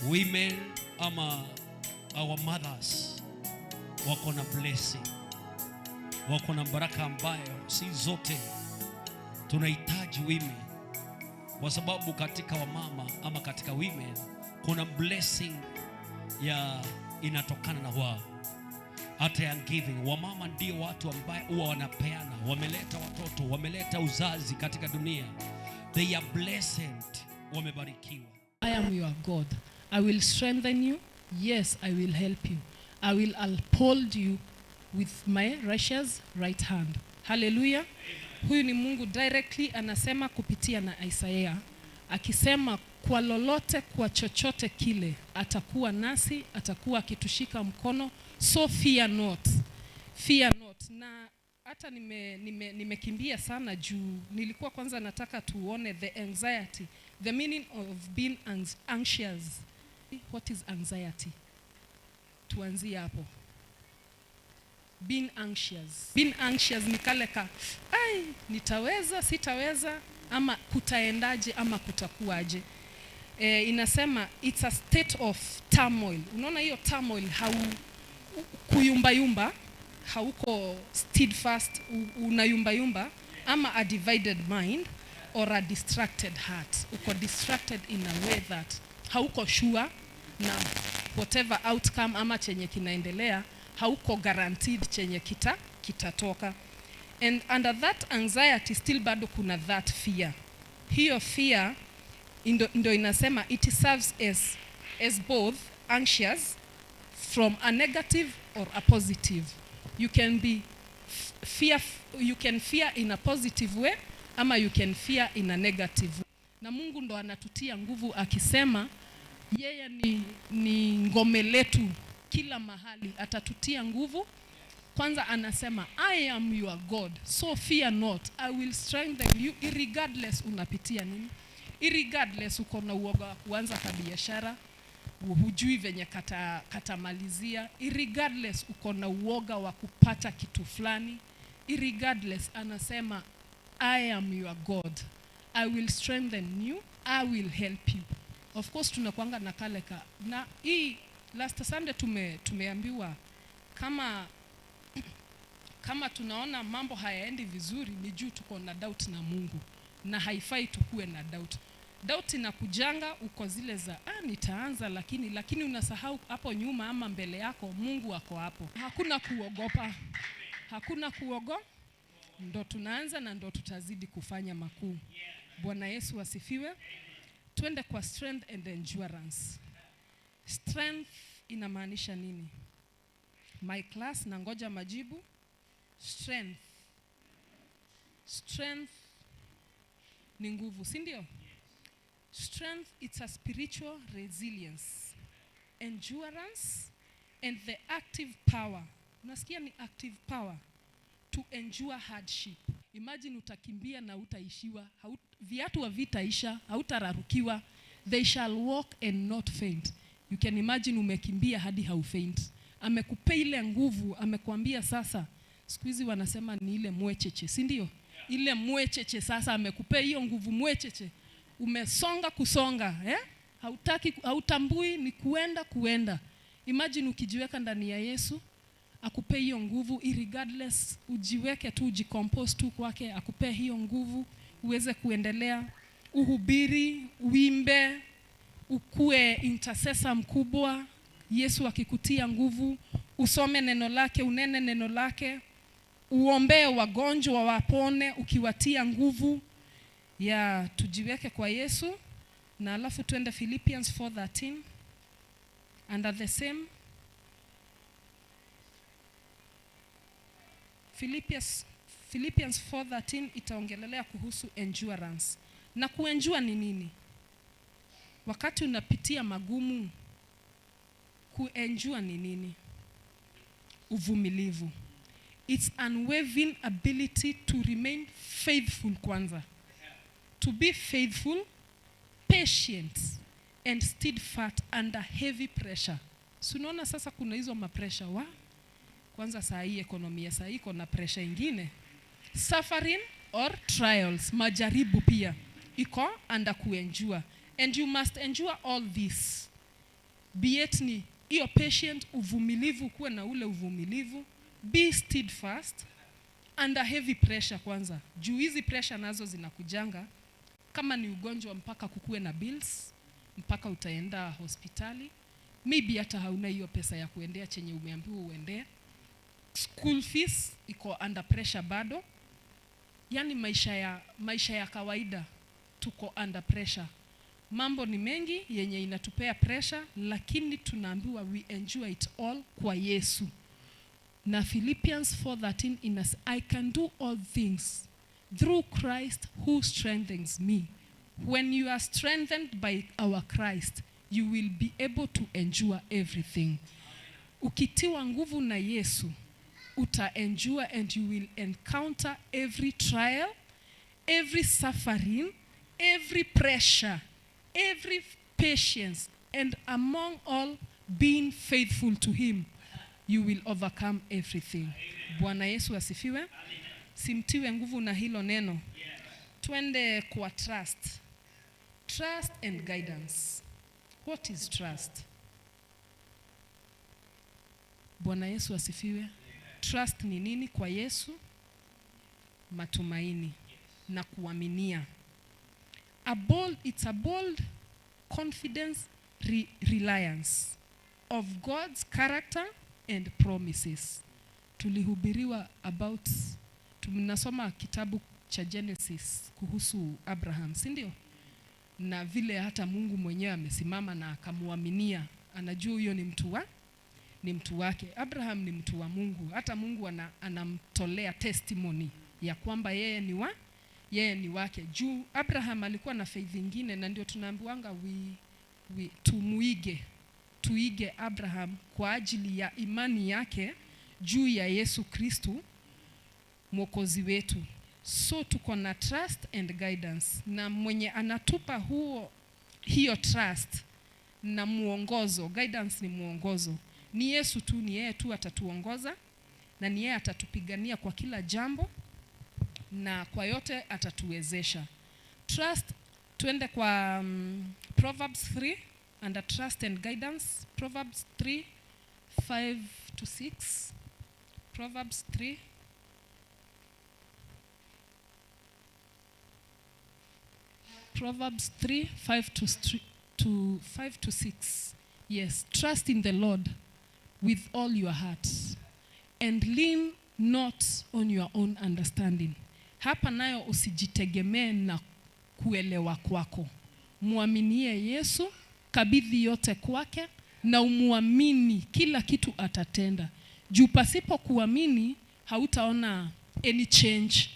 women ama our mothers wako na blessing, wako na baraka ambayo si zote tunahitaji women, kwa sababu katika wamama ama katika women kuna blessing ya inatokana na wao. Hata ya giving, wamama ndio watu ambao huwa wanapeana, wameleta watoto, wameleta uzazi katika dunia. They are blessed, wamebarikiwa. I am your God. I will strengthen you. Yes, I will help you. I will uphold you with my righteous right hand. Hallelujah. Huyu ni Mungu directly anasema kupitia na Isaiah, akisema kwa lolote, kwa chochote kile atakuwa nasi, atakuwa akitushika mkono. So fear not. Fear not. Na hata nimekimbia sana juu nilikuwa kwanza nataka tuone the anxiety, the meaning of being anxious. What is anxiety? Tuanzie hapo. Being anxious. Being anxious ni kale ka, ai, nitaweza, sitaweza, ama kutaendaje, ama kutakuaje. Inasema it's a state of turmoil. Unaona hiyo turmoil, kuyumba, hauko steadfast, unayumba, ama a divided mind or a distracted heart. Uko distracted in a way that hauko sure na whatever outcome ama chenye kinaendelea, hauko guaranteed chenye kitatoka. And under that anxiety still bado kuna that fear. Hiyo fear ndo inasema it serves as both anxious from a negative or a positive. You can be you can fear in a positive way ama you can fear in a negative way. Na Mungu ndo anatutia nguvu akisema yeye ni ngome letu kila mahali, atatutia nguvu. Kwanza anasema I am your God, so fear not, I will strengthen you. Irregardless unapitia nini, irregardless uko na uoga wa kuanza biashara, hujui venye katamalizia, irregardless uko na uoga wa kupata kitu fulani, irregardless anasema I am your God, I will strengthen you, I will help you. Of course tunakuanga na kaleka, na hii last Sunday tumeambiwa kama tunaona mambo hayaendi vizuri ni juu tuko na doubt na Mungu, na haifai tukue na doubt. Doubt inakujanga uko zile za nitaanza, lakini unasahau hapo nyuma ama mbele yako Mungu ako hapo. Hakuna kuogopa, hakuna kuogopa, ndo tunaanza na ndo tutazidi kufanya makuu. Bwana Yesu asifiwe. Twende kwa strength and endurance. Strength inamaanisha nini? My class, na ngoja majibu. Strength ni nguvu, si ndio? Strength, it's a spiritual resilience, endurance and the active power. Unasikia ni active power to endure hardship. Imagine utakimbia na utaishiwa, viatu havitaisha, hautararukiwa. They shall walk and not faint. You can imagine umekimbia hadi haufaint. Amekupa ile nguvu, amekwambia sasa, siku hizi wanasema ni ile mwecheche, si ndio? Ile mwecheche sasa amekupa hiyo nguvu mwecheche. Umesonga kusonga, hautaki, hautambui ni kuenda. Imagine ukijiweka ndani ya Yesu, akupe hiyo nguvu, irregardless ujiweke tu, ujicompose tu kwake, akupe hiyo nguvu uweze kuendelea, uhubiri, uimbe, ukue intercessor mkubwa. Yesu akikutia nguvu, usome neno lake, unene neno lake, uombee wagonjwa wapone ukiwatia nguvu. Ya tujiweke kwa Yesu. Na alafu tuende Philippians 4:13 under the same. Philippians 4:13 itaongelelea kuhusu endurance. Na kuendure ni nini? Wakati unapitia magumu, kuendure ni nini? Uvumilivu. It's unwavering ability to remain faithful kwanza. To be faithful, patient and steadfast under heavy pressure. Sunaona sasa kuna hizo mapressure kwanza saa hii ekonomia saa hii kuna pressure ingine. Suffering or trials, majaribu pia iko under kuendure. And you must endure all this be it ni hiyo patient, uvumilivu, kuwe na ule uvumilivu. Be steadfast under heavy pressure kwanza. Juu hizi pressure nazo zinakujanga. Kama ni ugonjwa mpaka kukue na bills, mpaka utaenda hospitali. Maybe hata hauna hiyo pesa ya kuendea chenye umeambiwa uendee. School fees iko under pressure bado. Yani maisha ya kawaida tuko under pressure. Mambo ni mengi yenye inatupea pressure, lakini tunaambiwa we enjoy it all kwa Yesu. Na Philippians 4:13 inas, I can do all things through Christ who strengthens me. When you are strengthened by our Christ, you will be able to endure everything. Ukitiwa nguvu na Yesu, uta-endure and you will encounter every trial, every suffering, every pressure, every patience, and among all, being faithful to him, you will overcome everything. Bwana Yesu asifiwe. Simtiwe nguvu na hilo neno. Twende kwa trust. Trust and guidance. What is trust? Bwana Yesu asifiwe. Trust ni nini kwa Yesu? Matumaini na kuaminia. It's a bold confidence, reliance of God's character and promises. Tulihubiriwa about, tunasoma kitabu cha Genesis kuhusu Abraham, si ndio? Na vile hata Mungu mwenyewe amesimama na akamuaminia, anajua huyo ni mtu wake. Abraham ni mtu wa Mungu. Hata Mungu anamtolea testimony ya kwamba yeye ni wake. Juu Abraham alikuwa na faith nyingine, na ndio tunaambiwanga tuige Abraham kwa ajili ya imani yake juu ya Yesu Kristo mwokozi wetu. So tuko na trust and guidance, na mwenye anatupa hiyo trust na muongozo. Guidance ni muongozo. Ni Yesu tu, ni yeye tu atatuongoza, na ni yeye atatupigania kwa kila jambo, na kwa yote atatuwezesha. Trust, tuende kwa Proverbs 3 under trust and guidance. Proverbs 3:5-6. Proverbs 3. Proverbs 3:5-6. Yes, trust in the Lord with all your heart and lean not on your own understanding. Hapa nayo usijitegemee na kuelewa kwako. Muaminie Yesu, kabidhi yote kwake, na umuamini kila kitu atatenda. Juu pasipo kuamini hautaona any change,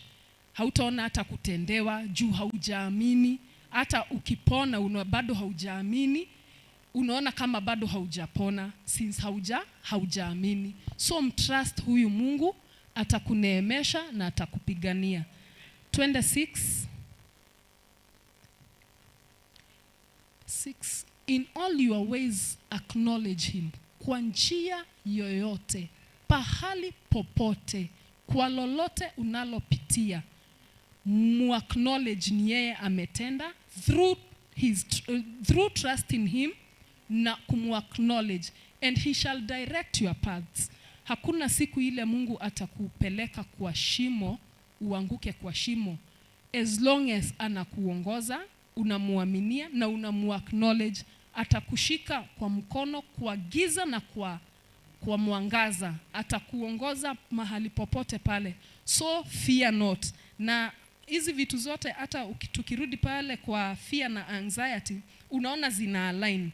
hautaona hata kutendewa. Juu haujaamini, hata ukipona bado haujaamini, unaona kama bado haujapona since haujaamini. So mtrust huyu Mungu, atakuneemesha na atakupigania. 26. In all your ways acknowledge him. Kwa njia yoyote, pahali popote, kwa lolote unalopitia, acknowledge ni yeye ametenda through trust in him, na acknowledge, and he shall direct your paths. Hakuna siku ile Mungu atakupeleka kwa shimo uanguke kwa shimo, as long as anakuongoza, unamuaminia na unamuacknowledge. Atakushika kwa mkono kwa giza na kwa mwangaza, atakuongoza mahali popote pale. So fear not. Na hizi vitu zote hata tukirudi pale kwa fear na anxiety, unaona zina align.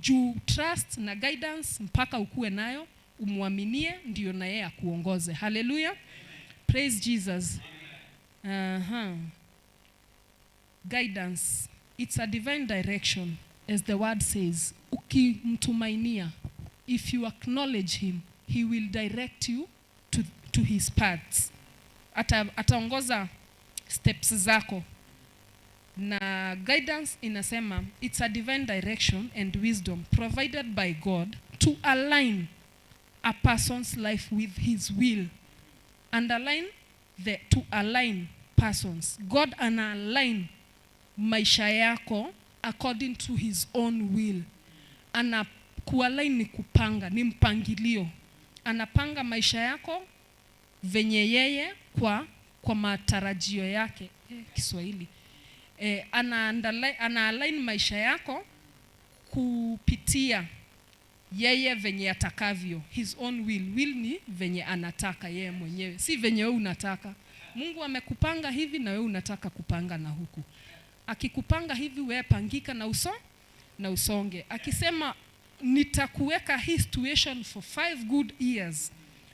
Juu trust na guidance mpaka ukue nayo, umuaminie, ndio na yeye akuongoze. Hallelujah. Praise Jesus. Guidance, it's a divine direction, as the word says. Ukimtumainia, if you acknowledge him, he will direct you to his paths. Ataongoza steps zako. Na guidance inasema, it's a divine direction and wisdom provided by God to align a person's life with his will. Underline to align persons. God ana-align maisha yako according to his own will. kualign ni kupanga, ni mpangilio. Anapanga maisha yako venye yeye kwa matarajio yake. Kiswahili. Ana align maisha yako kupitia yeye venye atakavyo. His own will. Will ni venye anataka yeye mwenyewe, si venye wewe unataka. Mungu amekupanga hivi na wewe unataka kupanga na huku. Akikupanga hivi, wewe pangika na usonge. Akisema nitakuweka hii situation for 5 good years.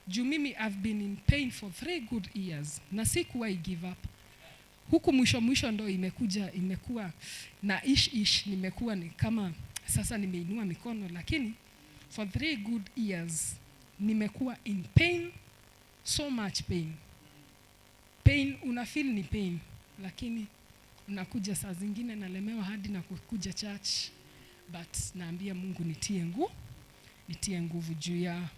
Juu mimi I've been in pain for 3 good years. Na sikuwahi give up. Huku mwisho ndo imekuwa na nimekuwa ni kama sasa nimeinua mikono, lakini for 3 good years nimekuwa in pain, so much pain. Pain unafeel ni pain, lakini unakuja saa zingine nalemewa hadi na kukuja church, but naambia Mungu nitie nguvu juu ya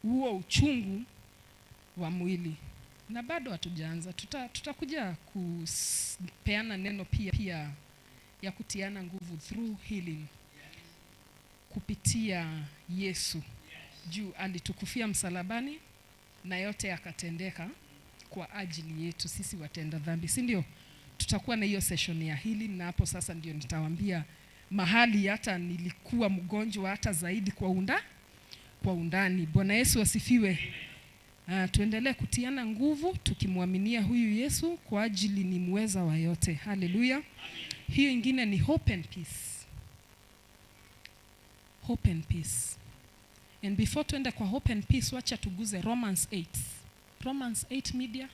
huo uchungu wa mwili. Na bado hatujaanza, tutakuja kupeana neno pia ya kutiana nguvu through healing, kupitia Yesu. Juu alitukufia msalabani na yote yakatendeka kwa ajili yetu sisi watenda dhambi, si ndio? Tutakuwa na hiyo session ya healing, na hapo sasa ndio nitawaambia mahali hata nilikuwa mgonjwa hata zaidi kwa undani. Bwana Yesu asifiwe. Tuendelee kutiana nguvu tukimwaminia huyu Yesu kwa ajili ni muweza wa yote. Haleluya. Hiyo ingine ni hope and peace. Hope and peace. And before tuende kwa hope and peace, wacha tuguze Romans 8. Romans 8 media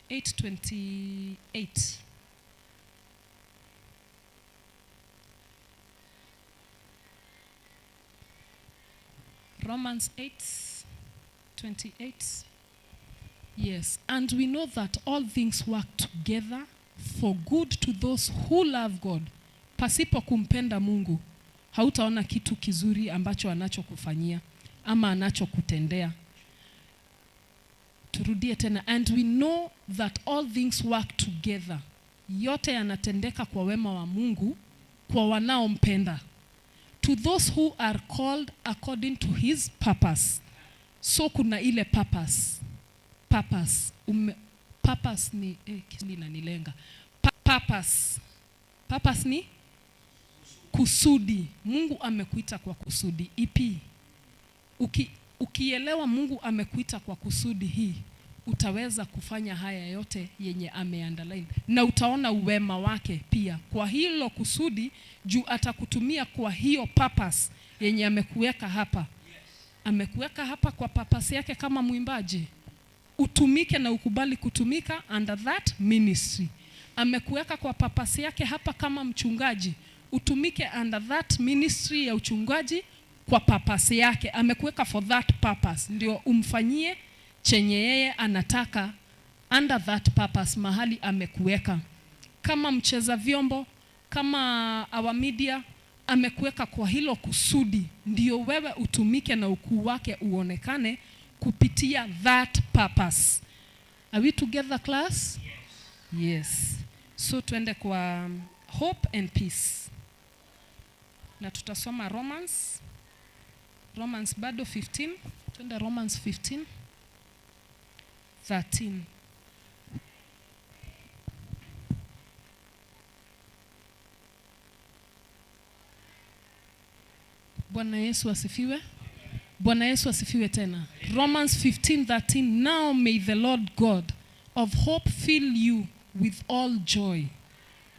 8:28. Romans 8:28. Yes, and we know that all things work together for good to those who love God. Pasipo kumpenda Mungu, hautaona kitu kizuri ambacho anachokufanyia ama anachokutendea. Turudie tena, and we know that all things work together. Yote yanatendeka kwa wema wa Mungu kwa wanaompenda. To those who are called according to his purpose. So kuna ile purpose. Purpose ni inanilenga. Purpose ni kusudi. Mungu amekuita kwa kusudi ipi? Ukielewa Mungu amekuita kwa kusudi hii, utaweza kufanya haya yote yenye ameandaliwa, na utaona uwema wake pia kwa hilo kusudi, juu atakutumia kwa hiyo purpose yenye amekuweka hapa. Amekuweka hapa kwa purpose yake kama mwimbaji, utumike na ukubali kutumika under that ministry. Amekuweka kwa purpose yake hapa kama mchungaji, utumike under that ministry ya uchungaji kwa purpose yake. Amekuweka for that purpose, ndio umfanyie chenye yeye anataka under that purpose mahali amekuweka. Kama mcheza vyombo, kama our media, amekuweka kwa hilo kusudi, ndio wewe utumike na ukuu wake uonekane kupitia that purpose. Are we together class? Yes. So tuende kwa hope and peace. Na tutasoma Romans bado 15. Tuende Romans 15:13. Bwana Yesu asifiwe. Bwana Yesu asifiwe tena. Romans 15:13. Now may the Lord God of hope fill you with all joy.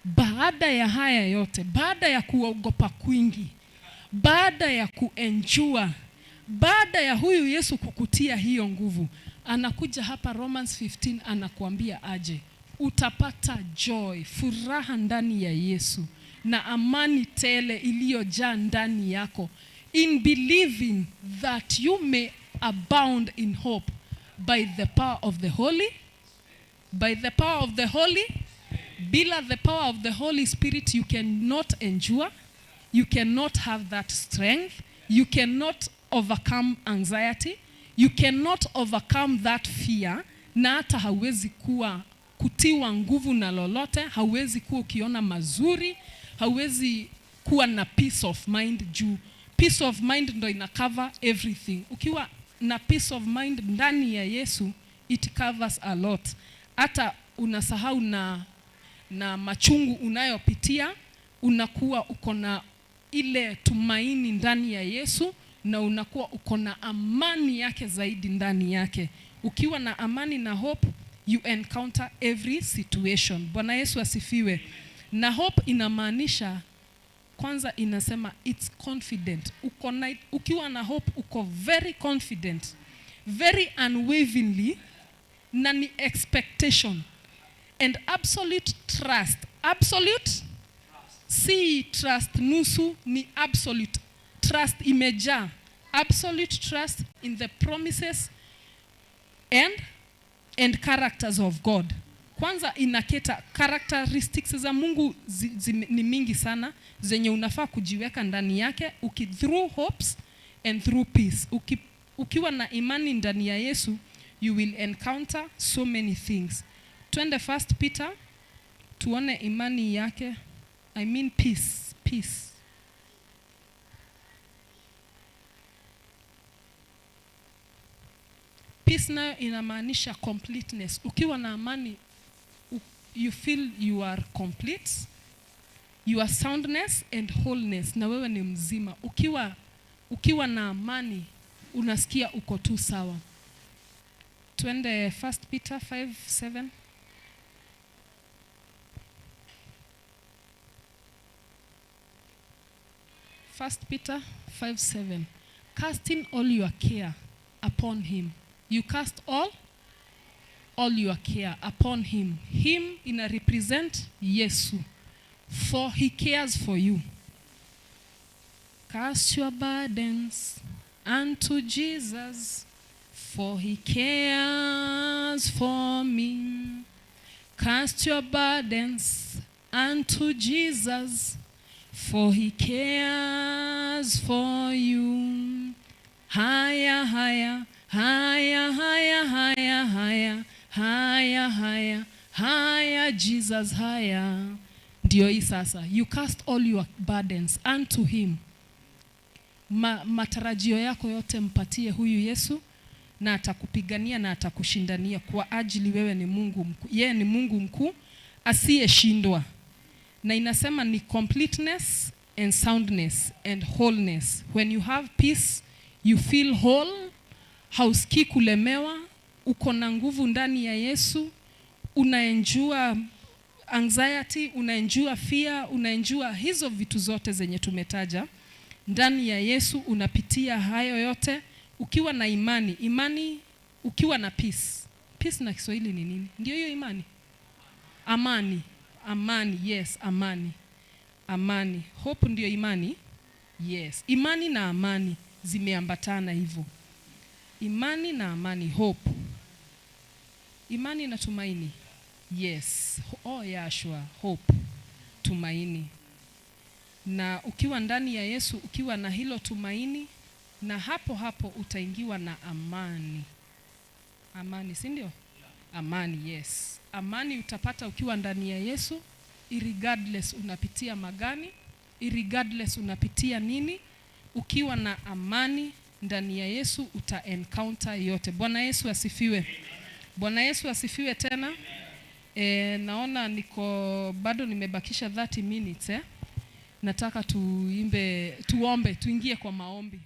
Baada ya haya yote, baada ya kuogopa kwingi, baada ya kuenjua, baada ya huyu Yesu kukutia hiyo nguvu, anakuja hapa Romans 15 anakuambia aje, utapata joy, furaha ndani ya Yesu na amani tele iliyojaa ndani yako, in believing that you may abound in hope by the power of the Holy. By the power of the Holy. Bila the power of the Holy Spirit you cannot endure, you cannot have that strength, you cannot overcome anxiety, you cannot overcome that fear, na hata hauwezi kutiwa nguvu na lolote, hauwezi kuwa ukiona mazuri, hauwezi kuwa na peace of mind juu peace of mind ndo ina cover everything. Ukiwa na peace of mind ndani ya Yesu, it covers a lot. Hata unasahau na machungu unayopitia, unakuwa uko na ile tumaini ndani ya Yesu, na unakuwa uko na amani yake zaidi ndani yake. Ukiwa na amani na hope, you encounter every situation. Bwana Yesu asifiwe. Na hope inamaanisha, kwanza inasema it's confident. Ukiwa na hope uko very confident, very unwaveringly, na ni expectation and absolute trust. Absolute si trust nusu, ni absolute trust imejaa. Absolute trust in the promises and characters of God. Kwanza inaketa characteristics za Mungu ni mingi sana zenye unafaa kujiweka ndani yake through hopes and through peace. Ukiwa na imani ndani ya Yesu, you will encounter so many things. Twende 1 Peter tuone imani yake. I mean peace. Peace nayo inamaanisha completeness. Ukiwa na amani, you feel you are complete, you are soundness and wholeness, na wewe ni mzima. Ukiwa na amani, unasikia uko tu sawa. Twende 1 Peter 5:7. 1 Peter 5:7. Casting all your care upon him. You cast all your care upon him. Him ina represent Yesu, for he cares for you. Cast your burdens unto Jesus, for he cares for me. Cast your burdens unto Jesus, for he cares for you. Higher, higher, higher, higher, higher, higher, higher, higher, higher, Jesus, higher. Ndio hii sasa. You cast all your burdens unto him. Matarajio yako yote mpatie huyu Yesu, na atakupigania na atakushindania kwa ajili wewe ni Mungu mkuu. Yeye ni Mungu mkuu asiyeshindwa. Na inasema ni completeness and soundness and wholeness. When you have peace, you feel whole. Hausikii kulemewa, uko na nguvu ndani ya Yesu, unaenjua anxiety, unaenjua fear, unaenjua hizo vitu zote zenye tumetaja. Ndani ya Yesu unapitia hayo yote ukiwa na imani, ukiwa na peace. Peace na Kiswahili ni nini? Ndio hiyo imani. Amani, yes, amani. Hope ndio imani. Yes, imani na amani zimeambatana hivyo. Imani na amani, hope. Imani na tumaini. Yes. Oh yeah, sure. Hope. Tumaini. Na ukiwa ndani ya Yesu, ukiwa na hilo tumaini, na hapo utaingiwa na amani. Amani, si ndio? Amani, yes. Amani utapata ukiwa ndani ya Yesu, irregardless unapitia magani, irregardless unapitia nini, ukiwa na amani ndani ya Yesu uta encounter yote. Bwana Yesu asifiwe. Bwana Yesu asifiwe tena. Naona bado nimebakisha 30 minutes. Nataka tuombe, tuingie kwa maombi.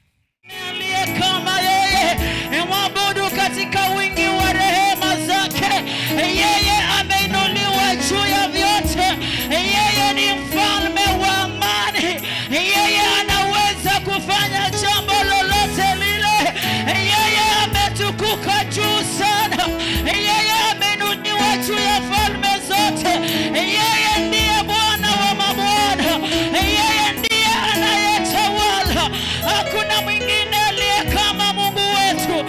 Aliye kama yeye, mwabudu katika wingi wa rehema zake. Yeye ameinuliwa juu ya vyote. Yeye ni mfalme wa amani. Yeye anaweza kufanya jambo lolote lile. Yeye ametukuka juu sana. Yeye ameinuliwa juu ya falme zote. Yeye ndiye Bwana wa mabwana. Yeye ndiye anayetawala. Hakuna mwingine aliye kama Mungu wetu.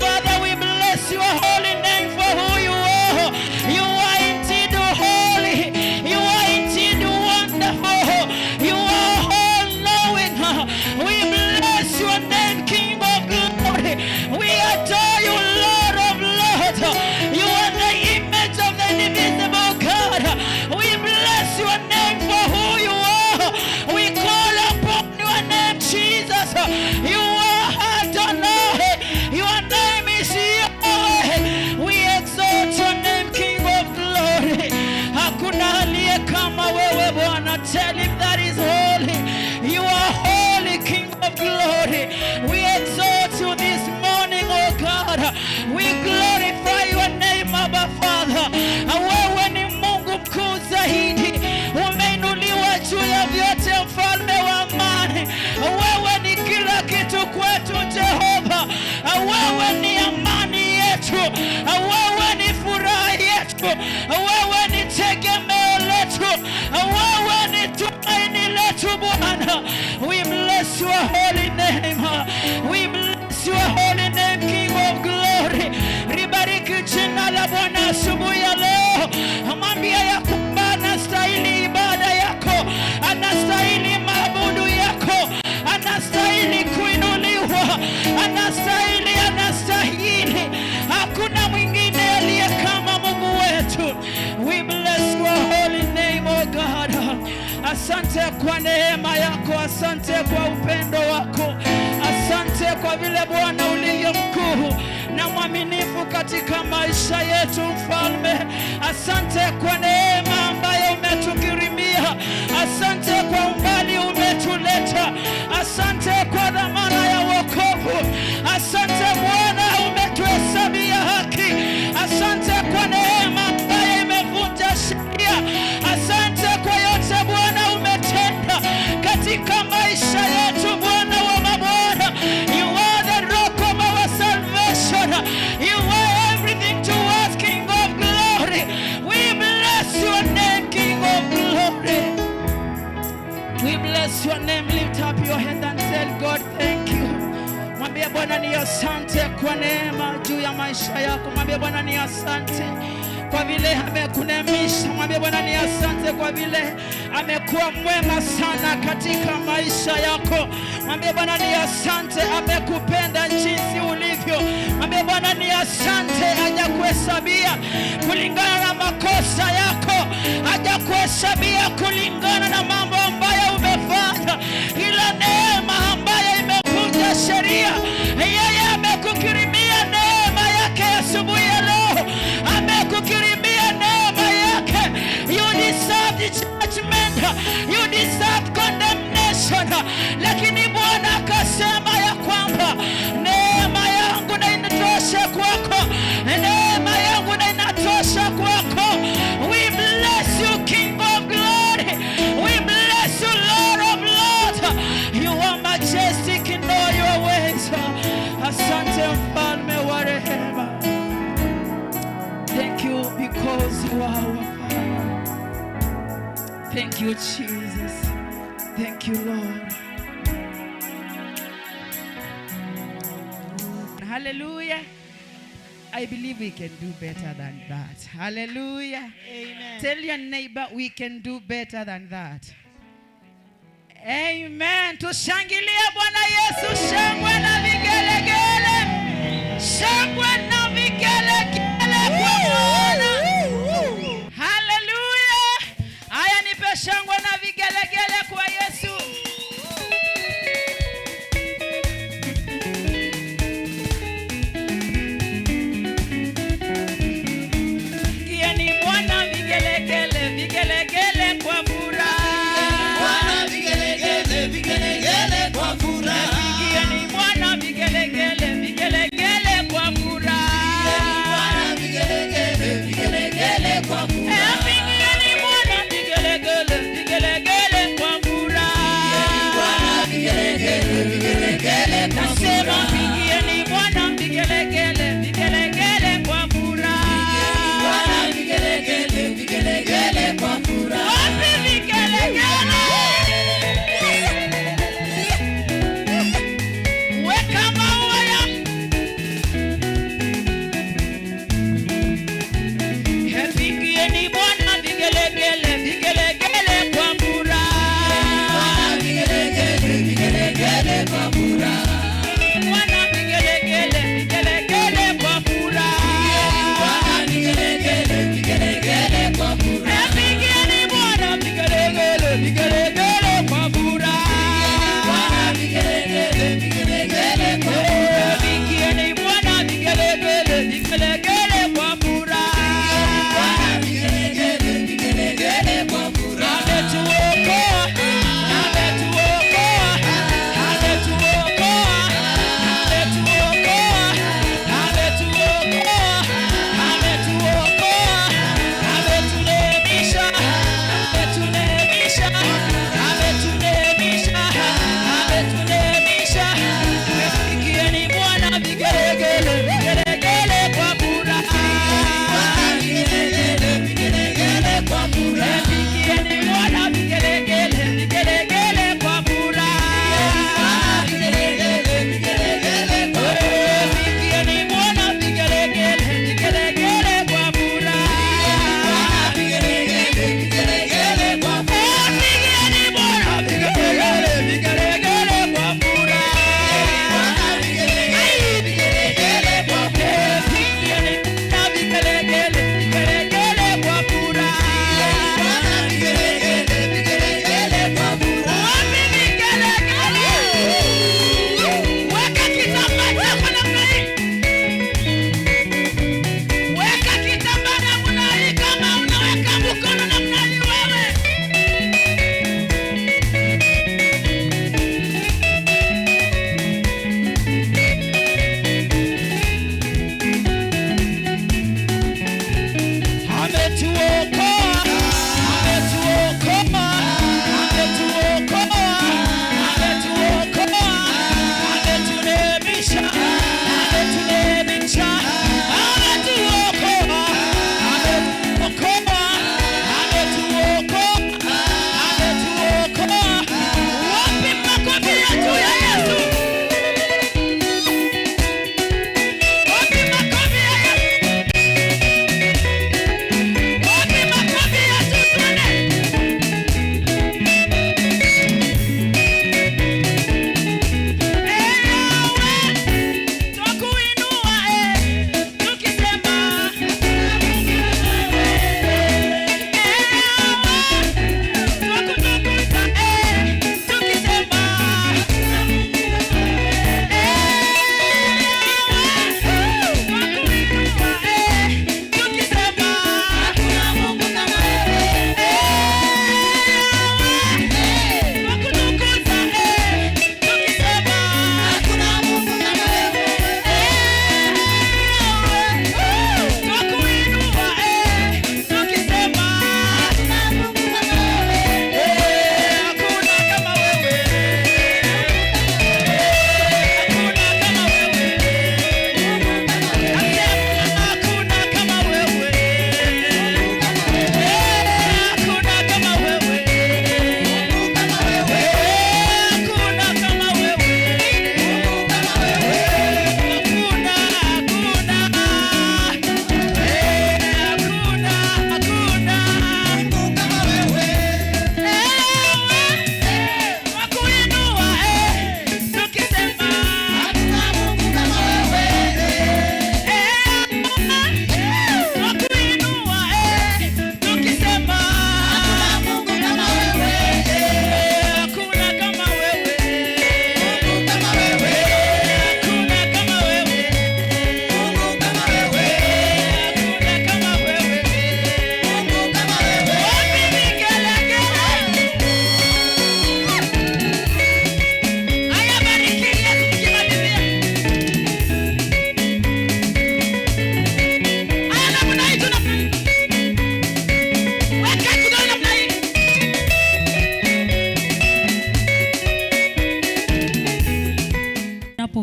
Father, we bless your holy name for who you are. You are indeed holy. You are indeed wonderful. Asante kwa neema yako, asante kwa upendo wako, asante kwa vile Bwana ulivyo mkuu na mwaminifu katika maisha yetu Mfalme. Asante kwa neema ambayo umetukirimia, asante kwa umbali umetuleta, asante kwa dhamana ya wokovu, asante Bwana umetuhesabia haki, asante kwa neema ambayo imevunja sheria, asante kwa yote Bwana umetenda katika maisha yetu Bwana wa mabwana. You are the rock of our salvation, you are everything to us, King of glory. We bless your name, King of glory. We bless your name. Lift up your head and tell God thank you. Mwambie Bwana ni asante kwa neema juu ya maisha yako. Mwambie Bwana ni asante kwa vile amekunemisha. Mwambie Bwana ni asante kwa vile amekuwa mwema sana katika maisha yako. Mwambie Bwana ni asante, amekupenda jinsi ulivyo. Mwambie Bwana ni asante, hajakuhesabia kulingana na makosa yako, hajakuhesabia kulingana na mambo ambayo umefanya, ila neema ambayo imevunja sheria. Yeye amekukirimia neema yake asubuhi ya leo, amekukirimia neema yake. You deserve judgment, you deserve condemnation, lakini Bwana akasema ya kwamba neema yangu na inatosha kwako, neema yangu na inatosha kwako. We bless you, King of glory. We bless you, Lord of lords. You are majestic in all your ways. Asante Mfalme wa rehema. Thank you because you are our Father. Thank you, Jesus. Thank you, Lord. Hallelujah. I believe we can do better than that. Hallelujah. Amen. Tell your neighbor we can do better than that. Amen. Tushangilie Bwana Yesu, shangwe na vigelegele. Shangwe na vigelegele kwa Bwana. Hallelujah. Haya, nipe shangwe na vigelegele kwa Yesu. Gieni Bwana vigelegele, vigelegele kwa furaha. Bwana vigelegele, vigelegele kwa furaha. Gieni Bwana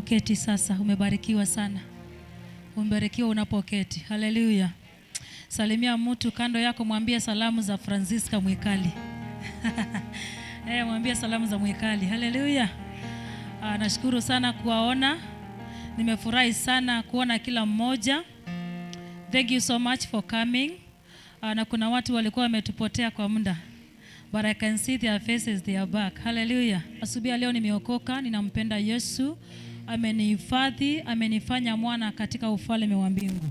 unapoketi sasa, umebarikiwa sana. Umebarikiwa unapoketi. Haleluya. Salimia mtu kando yako, mwambie salamu za Francisca Mwikali. Mwambie salamu za Mwikali. Haleluya. Nashukuru sana kuwaona. Nimefurahi sana kuona kila mmoja. Thank you so much for coming. Na kuna watu walikuwa wametupotea kwa muda, but I can see their faces, they are back. Hallelujah. Asubuhi leo nimeokoka, ninampenda Yesu. Amenihifadhi, amenifanya mwana katika ufalme wa mbingu.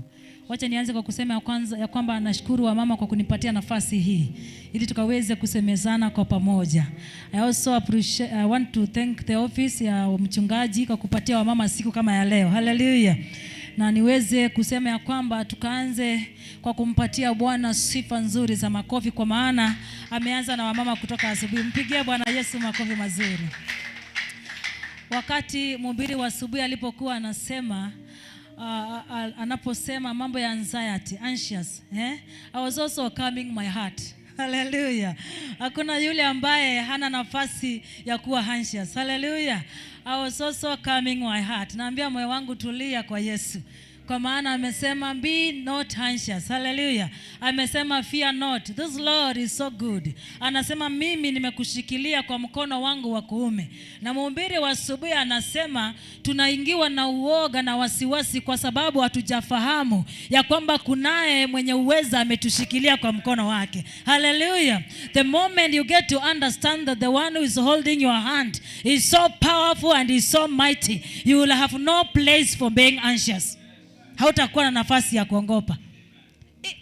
Wacha nianze kwa kusema ya kwamba nashukuru wa mama kwa kunipatia nafasi hii ili tukaweze kusemezana kwa pamoja. I also I want to thank the office ya mchungaji kwa kupatia wa mama siku kama ya leo. Hallelujah. Na niweze kusema ya kwamba tukaanze kwa kumpatia Bwana sifa nzuri za makofi, kwa maana ameanza na wamama kutoka asubuhi. Mpigie Bwana Yesu makofi mazuri. Wakati mhubiri wa asubuhi alipokuwa anasema anaposema mambo ya anxiety, anxious, I was also calming my heart. Hallelujah. Hakuna yule ambaye hana nafasi ya kuwa anxious. Hallelujah. I was also calming my heart. Naambia moyo wangu tulia kwa Yesu, kwa maana amesema be not anxious. Hallelujah. Amesema fear not. This Lord is so good. Anasema mimi nimekushikilia kwa mkono wangu wa kuume. Na mhubiri wa asubuhi anasema tunaingiwa na uoga na wasiwasi kwa sababu hatujafahamu ya kwamba kunaye mwenye uweza ametushikilia kwa mkono wake. Hallelujah. The moment you get to understand that the one who is holding your hand is so powerful and is so mighty, you will have no place for being anxious. Hautakuwa na nafasi ya kuongopa.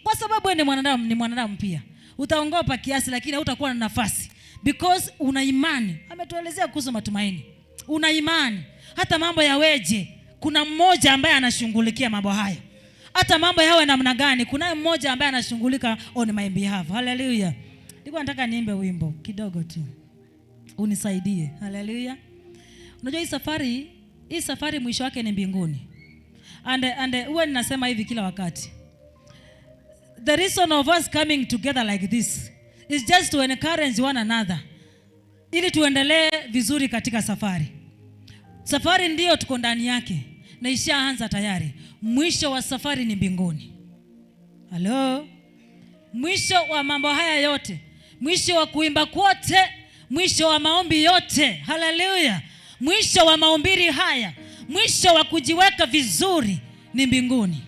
Kwa sababu ni mwanadamu pia. Utaongopa kiasi, lakini hautakuwa na nafasi because una imani. Ametuelezea kuhusu matumaini. Una imani. Hata mambo yaweje, kuna mmoja ambaye anashughulikia mambo haya. Hata mambo yawe namna gani, kuna mmoja ambaye anashughulika on my behalf. Hallelujah. Nilikuwa nataka niimbe wimbo kidogo tu. Unisaidie. Hallelujah. Unajua hii safari mwisho wake ni mbinguni. And huwa ninasema hivi kila wakati. The reason of us coming together like this is just to encourage one another, ili tuendelee vizuri katika safari. Safari ndio tuko ndani yake na ishaanza tayari. Mwisho wa safari ni mbinguni. Hello? Mwisho wa mambo haya yote, mwisho wa kuimba kwote, mwisho wa maombi yote. Hallelujah. Mwisho wa mahubiri haya, mwisho wa kujiweka vizuri ni mbinguni.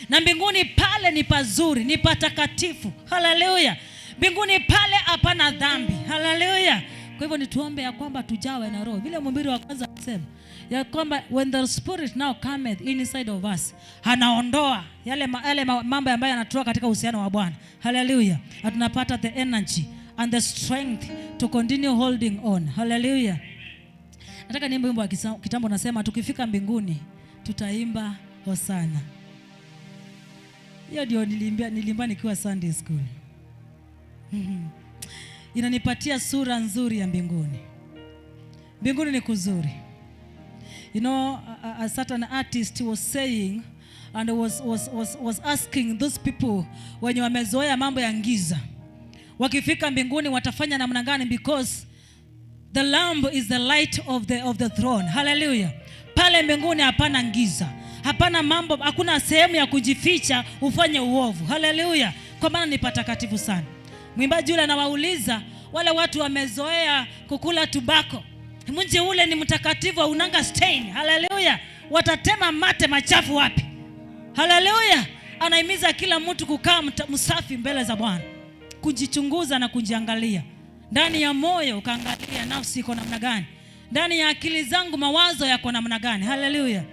Na mbinguni pale ni pazuri, ni patakatifu. Hallelujah. Mbinguni pale hapana dhambi. Hallelujah. Kwa hivyo nituombe ya kwamba tujawe na roho. Vile mhubiri wa kwanza alisema ya kwamba when the spirit now cometh inside of us, anaondoa yale mambo ambayo yanatoka katika uhusiano wa Bwana. Hallelujah. Na tunapata the energy and the strength to continue holding on. Hallelujah. Nataka niimbe wimbo wa kitambo, nasema tukifika mbinguni tutaimba hosana. Hiyo ndio nilimba nikiwa Sunday school. Inanipatia sura nzuri ya mbinguni. Mbinguni ni kuzuri. You know, a certain artist was saying and was asking those people wenye wamezoea mambo ya giza, wakifika mbinguni watafanya namna gani, because the lamb is the light of the throne. Hallelujah. Pale mbinguni hapana giza, hapana mambo, hakuna sehemu ya kujificha ufanye uovu. Hallelujah. Kwa maana ni patakatifu sana. Mwimbaji yule anawauliza wale watu wamezoea kukula tobacco, mji ule ni mtakatifu, unanga stain. Hallelujah. Watatema mate machafu wapi? Hallelujah. Anahimiza kila mtu kukaa msafi mbele za Bwana, kujichunguza na kujiangalia ndani ya moyo, ukaangalia nafsi iko namna gani, ndani ya akili zangu mawazo yako namna gani. Hallelujah.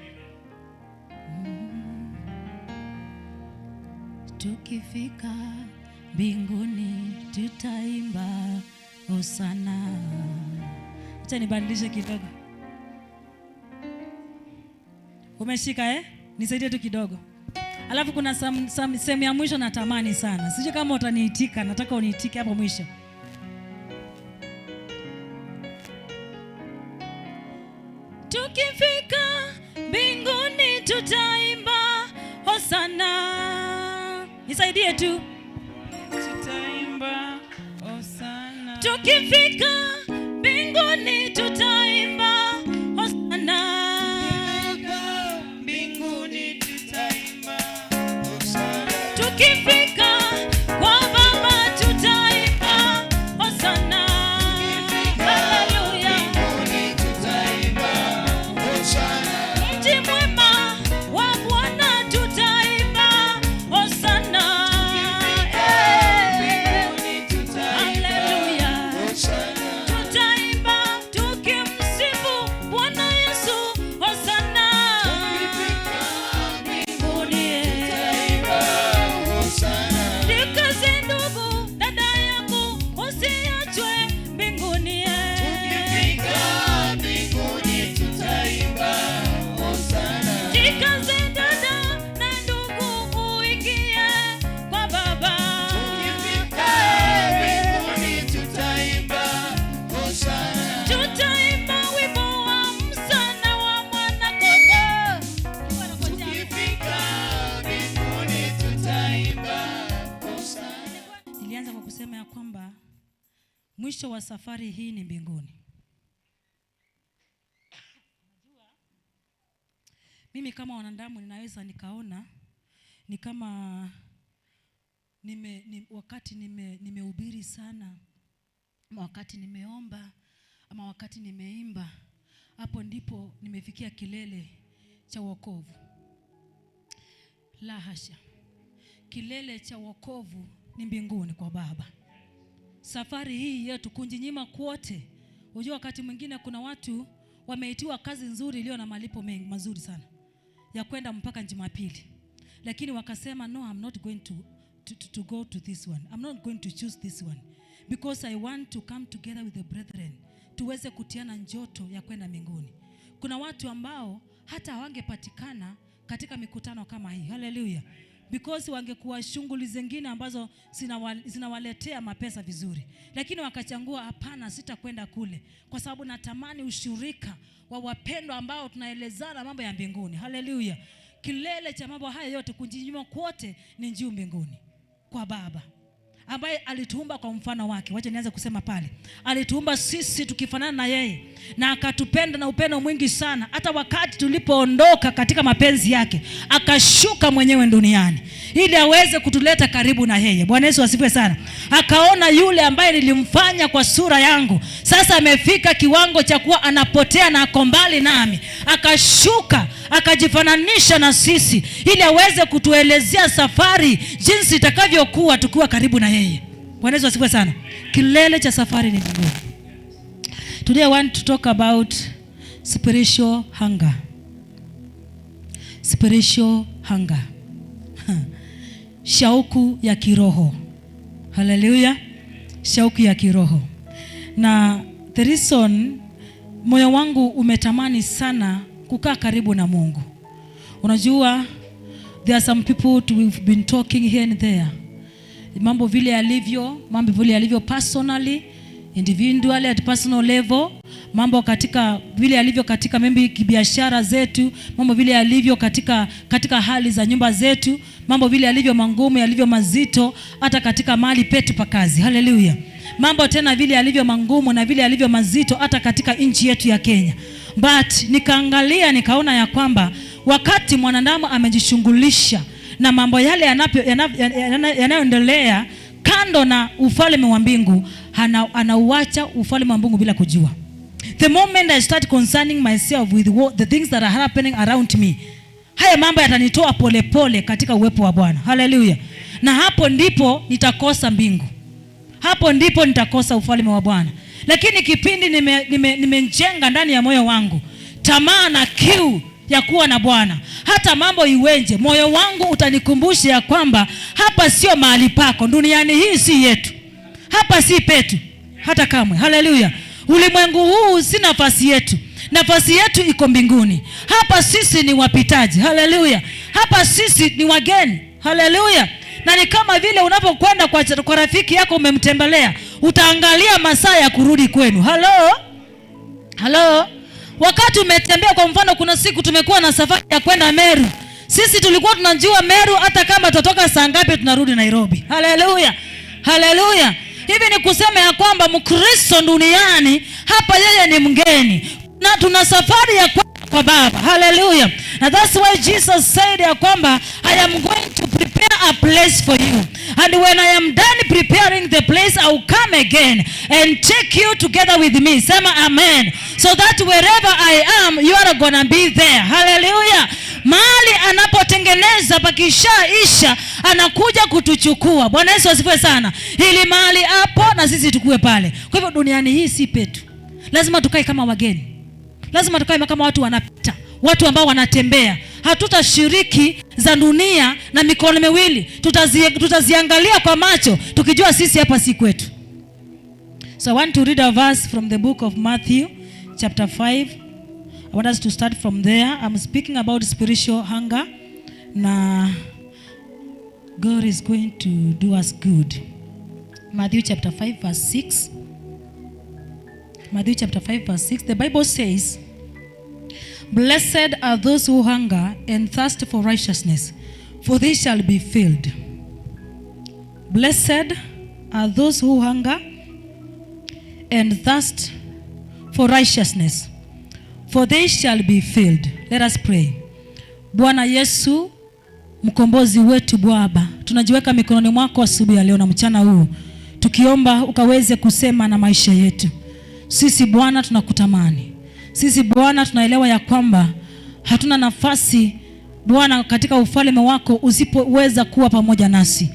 Tukifika mbinguni tutaimba hosana. Acha nibadilishe kidogo. Umeshika Nisaidie tu kidogo. Alafu kuna sehemu ya mwisho natamani sana. Sijui kama utaniitika, nataka uniitike hapo mwisho. Tukifika mbinguni tutaimba hosana. Nisaidie tu. Tutaimba hosana. Tukifika mbinguni tutaimba hosana. mwisho wa safari hii ni mbinguni. Mimi kama wanadamu ninaweza nikaona ni kama wakati nimehubiri sana, ama wakati nimeomba, ama wakati nimeimba, hapo ndipo nimefikia kilele cha wokovu. La hasha. Kilele cha wokovu ni mbinguni kwa Baba. Safari hii yetu kunjinyima kwote. Unajua wakati mwingine kuna watu wameitiwa kazi nzuri iliyo na malipo mengi mazuri sana, ya kwenda mpaka Jumapili, lakini wakasema no, I'm not going to go to this one. I'm not going to choose this one because I want to come together with the brethren, tuweze kutiana njoto ya kwenda mbinguni. Kuna watu ambao hata hawangepatikana katika mikutano kama hii. Hallelujah. Because wangekuwa shughuli zingine ambazo zinawaletea mapesa vizuri, lakini wakachangua hapana, sitakwenda kule kwa sababu natamani ushirika wa wapendwa ambao tunaelezana mambo ya mbinguni. Hallelujah. Kilele cha mambo haya yote kujinyima kwote ni juu mbinguni kwa Baba ambaye alituumba kwa mfano wake. Wacha nianze kusema pale. Alituumba sisi tukifanana na yeye, na akatupenda na upendo mwingi sana, hata wakati tulipoondoka katika mapenzi yake akashuka mwenyewe duniani ili aweze kutuleta karibu na yeye. Bwana Yesu asifiwe sana. Akaona yule ambaye nilimfanya kwa sura yangu sasa amefika kiwango cha kuwa anapotea na ako mbali nami, akashuka akajifananisha na sisi ili aweze kutuelezea safari jinsi itakavyokuwa tukiwa karibu na yeye. Bwana Yesu asifiwe sana. Kilele cha safari ni mbinguni. Today I want to talk about spiritual hunger. Spiritual hunger. Shauku ya kiroho. Hallelujah. Shauku ya kiroho. Na the reason moyo wangu umetamani sana kukaa karibu na Mungu. Unajua there are some people we've been talking here and there. Mambo vile yalivyo personally, individually at personal level, mambo katika vile yalivyo katika maybe biashara zetu, mambo vile yalivyo katika hali za nyumba zetu, mambo vile yalivyo mangumu, yalivyo mazito hata katika mahali petu pa kazi. Hallelujah. Mambo tena vile yalivyo mangumu na vile yalivyo mazito hata katika nchi yetu ya Kenya. But nikaangalia nikaona ya kwamba wakati mwanadamu amejishughulisha na mambo yale yanayoendelea kando na ufalme wa mbingu, anauacha ufalme wa mbingu bila kujua. The moment I start concerning myself with the things that are happening around me, haya mambo yatanitoa polepole katika uwepo wa Bwana. Hallelujah. Na hapo ndipo nitakosa mbingu. Hapo ndipo nitakosa ufalme wa Bwana. Lakini kipindi nimejenga ndani ya moyo wangu tamaa na kiu ya kuwa na Bwana, hata mambo iwenje, moyo wangu utanikumbusha ya kwamba hapa sio mahali pako, duniani hii si yetu, hapa si petu hata kamwe. Hallelujah. Ulimwengu huu si nafasi yetu, nafasi yetu iko mbinguni. Hapa sisi ni wapitaji. Hallelujah. Hapa sisi ni wageni. Hallelujah. Na ni kama vile unapokwenda kwa rafiki yako umemtembelea, utaangalia masaa ya kurudi kwenu. Hello. Wakati umetembea, kwa mfano kuna siku tumekuwa na safari ya kwenda Meru. Sisi tulikuwa tunajua Meru hata kama tutatoka saa ngapi tunarudi Nairobi. Hallelujah. Hallelujah. Hivi ni kusema ya kwamba Mkristo duniani hapa yeye ni mgeni, na tuna safari ya kwa Baba. Hallelujah. And that's why Jesus said ya kwamba I am going to prepare a place for you, and when I am done preparing the place, I will come again and take you together with me. Sema amen. So that wherever I am, you are gonna be there. Hallelujah. Mahali anapotengeneza pakishaisha, anakuja kutuchukua. Bwana Yesu asifiwe sana. Ili mahali hapo na sisi tukue pale. Kwa hivyo duniani hii si petu. Lazima tukae kama wageni. Lazima tukae kama watu wanapita, watu ambao wanatembea. Hatutashiriki za dunia na mikono miwili. Tutaziangalia kwa macho tukijua sisi hapa si kwetu. So I want to read a verse from the book of Matthew chapter 5. I want us to start from there. I'm speaking about spiritual hunger. Na God is going to do us good. Matthew chapter 5 verse 6. Matthew chapter 5 verse 6. The Bible says, "Blessed are those who hunger and thirst for righteousness, for they shall be filled." Blessed are those who hunger and thirst for righteousness, for they shall be filled. Let us pray. Bwana Yesu, mkombozi wetu Baba, tunajiweka mikononi mwako asubuhi ya leo na mchana huu, tukiomba ukaweze kusema na maisha yetu. Sisi Bwana tunakutamani. Sisi Bwana tunaelewa ya kwamba hatuna nafasi Bwana katika ufalme wako usipoweza kuwa pamoja nasi.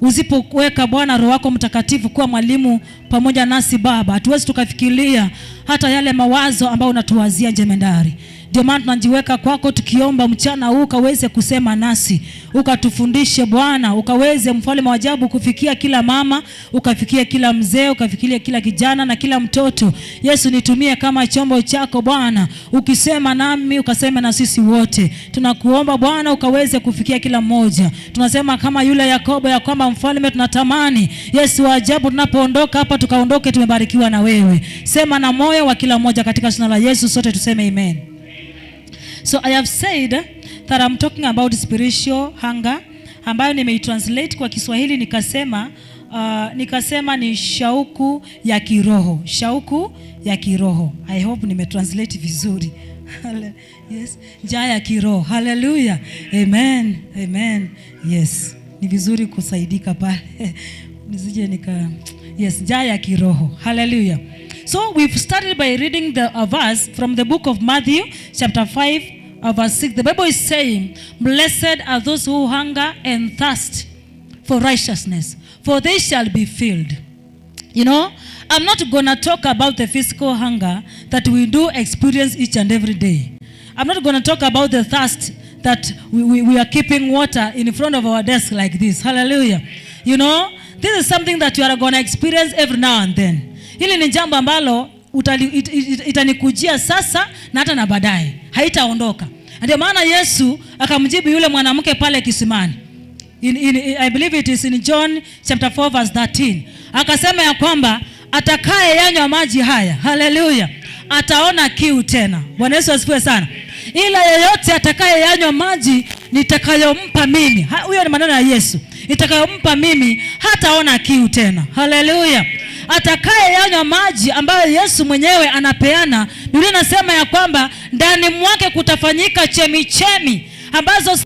Usipoweka Bwana Roho wako Mtakatifu kuwa mwalimu pamoja nasi Baba, hatuwezi tukafikiria hata yale mawazo ambayo unatuwazia jemedari. Ndio maana tunajiweka kwako tukiomba mchana huu ukaweze kusema nasi, ukatufundishe Bwana, ukaweze mfalme wa ajabu kufikia kila mama, ukafikia kila mzee, ukafikia kila kijana na kila mtoto. Yesu, nitumie kama chombo chako Bwana, ukisema nami ukasema na sisi wote. Tunakuomba Bwana ukaweze kufikia kila mmoja. Tunasema kama yule Yakobo ya kwamba mfalme tunatamani Yesu wa ajabu tunapoondoka hapa tukaondoke tumebarikiwa na wewe. Sema na moyo wa kila mmoja katika jina la Yesu, sote tuseme amen. So I have said that I'm talking about spiritual hunger, ambayo nimeitranslate kwa Kiswahili nikasema ni shauku ya kiroho. Shauku ya kiroho. I hope nimetranslate vizuri. Yes, njaa ya kiroho. Hallelujah. Amen. Amen. Yes. Ni vizuri kusaidika pale. Nisije yes, njaa ya kiroho. Hallelujah. So we've started by reading the verse from the book of Matthew chapter 5 verse 6. The Bible is saying, "Blessed are those who hunger and thirst for righteousness, for they shall be filled." You know, I'm not going to talk about the physical hunger that we do experience each and every day. I'm not going to talk about the thirst that we are keeping water in front of our desk like this. Hallelujah. You know, this is something that you are going to experience every now and then. Hili ni jambo ambalo itanikujia sasa na hata na baadaye. Haitaondoka. Ndio maana Yesu akamjibu yule mwanamke pale kisimani. I believe it is in John chapter 4 verse 13. Akasema ya kwamba atakaye yanywa maji haya, haleluya, ataona kiu tena. Bwana Yesu asifiwe sana. Ila yeyote atakaye yanywa maji nitakayompa mimi, huyo ni maneno ya Yesu, nitakayompa mimi hataona kiu tena. Haleluya. Atakaye yanywa maji ambayo Yesu mwenyewe anapeana, Biblia inasema ya kwamba ndani mwake kutafanyika chemichemi ambazo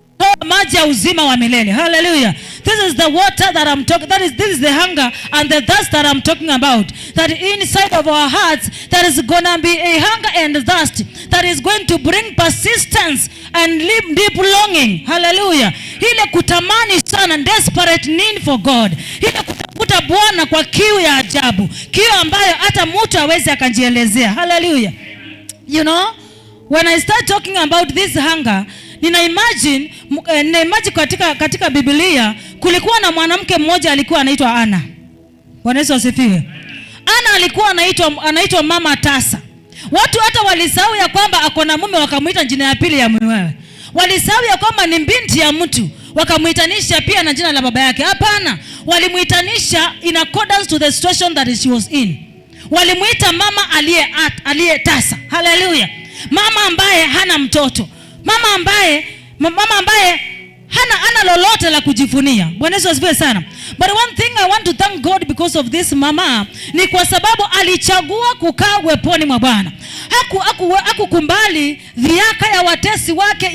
maji ya uzima wa milele. Hallelujah. This is the water that I'm talking, this is the hunger and the thirst that I'm talking about. That inside of our hearts there is going to be a hunger and thirst that is going to bring persistence and deep longing. Hallelujah. Ile kutamani sana, desperate need for God. Ile kutafuta Bwana kwa kiu ya ajabu. Kiu ambayo hata mtu hawezi akajielezea. Hallelujah. You know, when I start talking about this hunger, nina imagine katika Biblia kulikuwa na mwanamke mmoja alikuwa anaitwa Ana. Bwana Yesu asifiwe. Ana alikuwa anaitwa mama tasa. Watu hata walisahau ya kwamba ako na mume wakamuita jina ya pili ya mumewe. Walisahau ya kwamba ni binti ya mtu wakamuitanisha pia na jina la baba yake. Hapana, walimuitanisha in accordance to the situation that she was in. Walimuita mama aliye tasa. Hallelujah. Mama ambaye hana mtoto. Mama ambaye hana lolote la kujivunia. Bwana Yesu asifiwe sana. But one thing I want to thank God because of this mama ni kwa sababu alichagua kukaa weponi mwa Bwana. Hakukumbali dhiaka ya watesi wake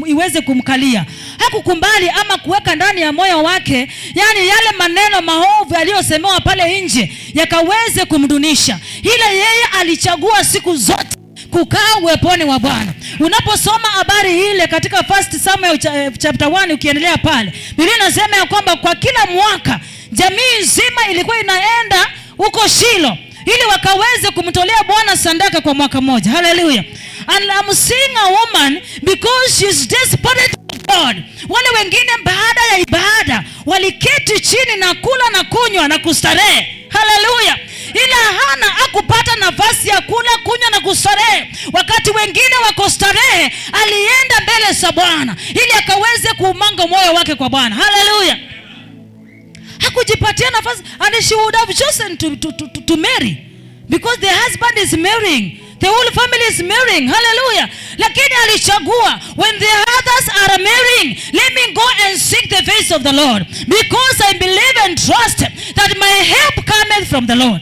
iweze kumkalia. Hakukumbali ama kuweka ndani ya moyo wake, yani yale maneno maovu yaliyosemewa pale nje yakaweze kumdunisha. Ila yeye alichagua siku zote kukaa uweponi wa Bwana. Unaposoma habari ile katika 1 Samuel chapter 1 ukiendelea pale, Biblia inasema ya kwamba kwa kila mwaka jamii nzima ilikuwa inaenda huko Shilo ili wakaweze kumtolea Bwana sadaka kwa mwaka mmoja. Hallelujah. And I'm seeing a woman because she's desperate for God. Wale wengine baada ya ibada waliketi chini na kula na kunywa na kustarehe. Hallelujah. Ila Hana hakupata nafasi ya kula, kunywa na kustarehe. Wakati wengine wako starehe, alienda mbele za Bwana ili akaweze kuumanga moyo wake kwa Bwana. Hallelujah. Hakujipatia nafasi, and she would have chosen to marry because the husband is marrying. The whole family is marrying. Hallelujah. Lakini alichagua, when the others are marrying, let me go and seek the face of the Lord, because I believe and trust that my help cometh from the Lord.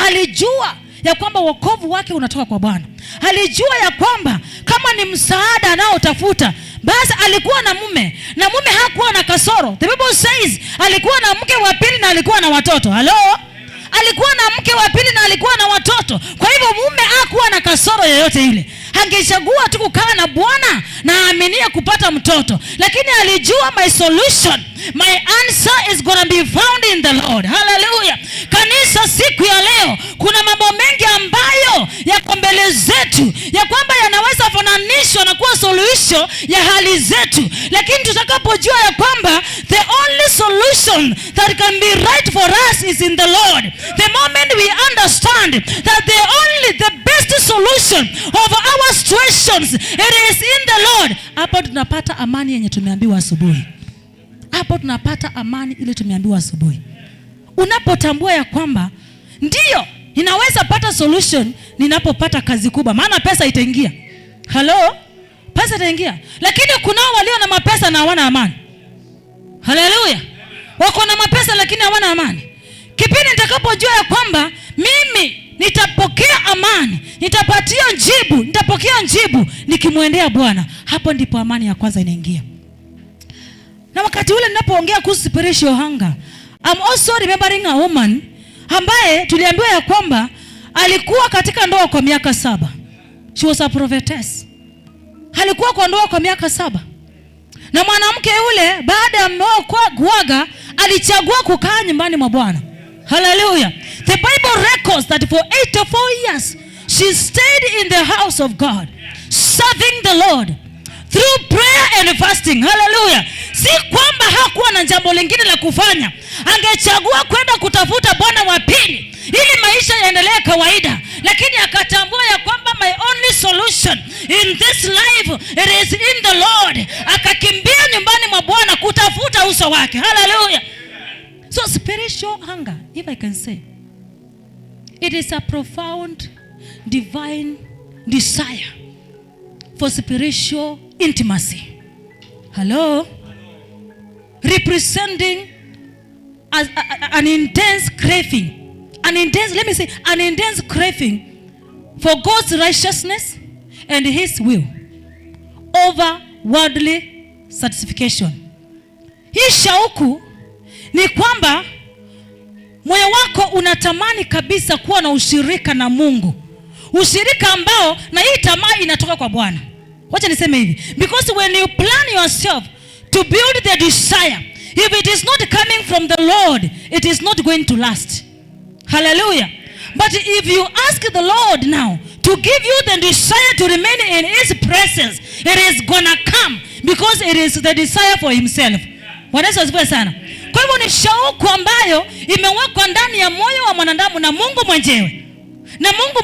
alijua ya kwamba wokovu wake unatoka kwa Bwana. Alijua ya kwamba kama ni msaada anaotafuta, basi alikuwa na mume, na mume hakuwa na kasoro. The Bible says alikuwa na mke wa pili na alikuwa na watoto. Hello? Alikuwa na mke wa pili na alikuwa na watoto. Kwa hivyo mume hakuwa na kasoro yoyote ile. Angechagua tu kukaa na Bwana na aaminia kupata mtoto. Lakini alijua my solution, my answer is going to be found in the Lord. Hallelujah. Kanisa, siku ya leo kuna mambo mengi ambayo yako mbele zetu ya kwamba yanaweza fananishwa na kuwa suluhisho ya hali zetu. Lakini tutakapojua ya kwamba the only solution that can be right for us is in the Lord. The moment we understand that the best solution of our situations, it is in the Lord, hapo tunapata amani yenye tumeambiwa asubuhi. Hapo tunapata amani ile tumeambiwa asubuhi. Unapotambua ya kwamba ndio ninaweza pata solution ninapopata kazi kubwa, maana pesa itaingia. Hello? Pesa itaingia. Lakini kuna walio na mapesa na hawana amani. Hallelujah. Wako na mapesa lakini hawana amani. Kipindi nitakapojua ya kwamba mimi nitapokea amani, nitapokea njibu nikimwendea Bwana, hapo ndipo amani ya kwanza inaingia. Na wakati ule ninapoongea kuhusu spiritual hunger, I'm also remembering a woman ambaye tuliambiwa ya kwamba alikuwa katika ndoa kwa miaka 7. She was a prophetess. Alikuwa kwa ndoa kwa miaka 7. Na mwanamke yule baada ya mume kuaga alichagua kukaa nyumbani mwa Bwana. Hallelujah. The Bible records that for 84 years she stayed in the house of God, serving the Lord through prayer and fasting. Hallelujah. Si kwamba hakuwa na jambo lingine la kufanya. Angechagua kwenda kutafuta bwana wa pili ili maisha yaendelee kawaida, lakini akatambua ya kwamba my only solution in this life, it is in the Lord. Akakimbia nyumbani mwa Bwana kutafuta uso wake. Hallelujah. So spiritual hunger, if I can say, it is a profound divine desire for spiritual intimacy. Hello? Representing as an intense craving. An intense craving for God's righteousness and His will over worldly satisfaction. Hii shauku ni kwamba moyo wako unatamani kabisa kuwa na ushirika na Mungu. Ushirika ambao na hii tamaa inatoka kwa Bwana. Wacha niseme hivi. Because when you plan yourself to build the desire, if it is not coming from the Lord, it is not going to last. Hallelujah. But if you ask the Lord now to give you the desire to remain in His presence, it is gonna come because it is the desire for Himself. Bwana Yesu asifiwe sana. Kwa hivyo ni shauku ambayo imewekwa ndani ya moyo wa mwanadamu na Mungu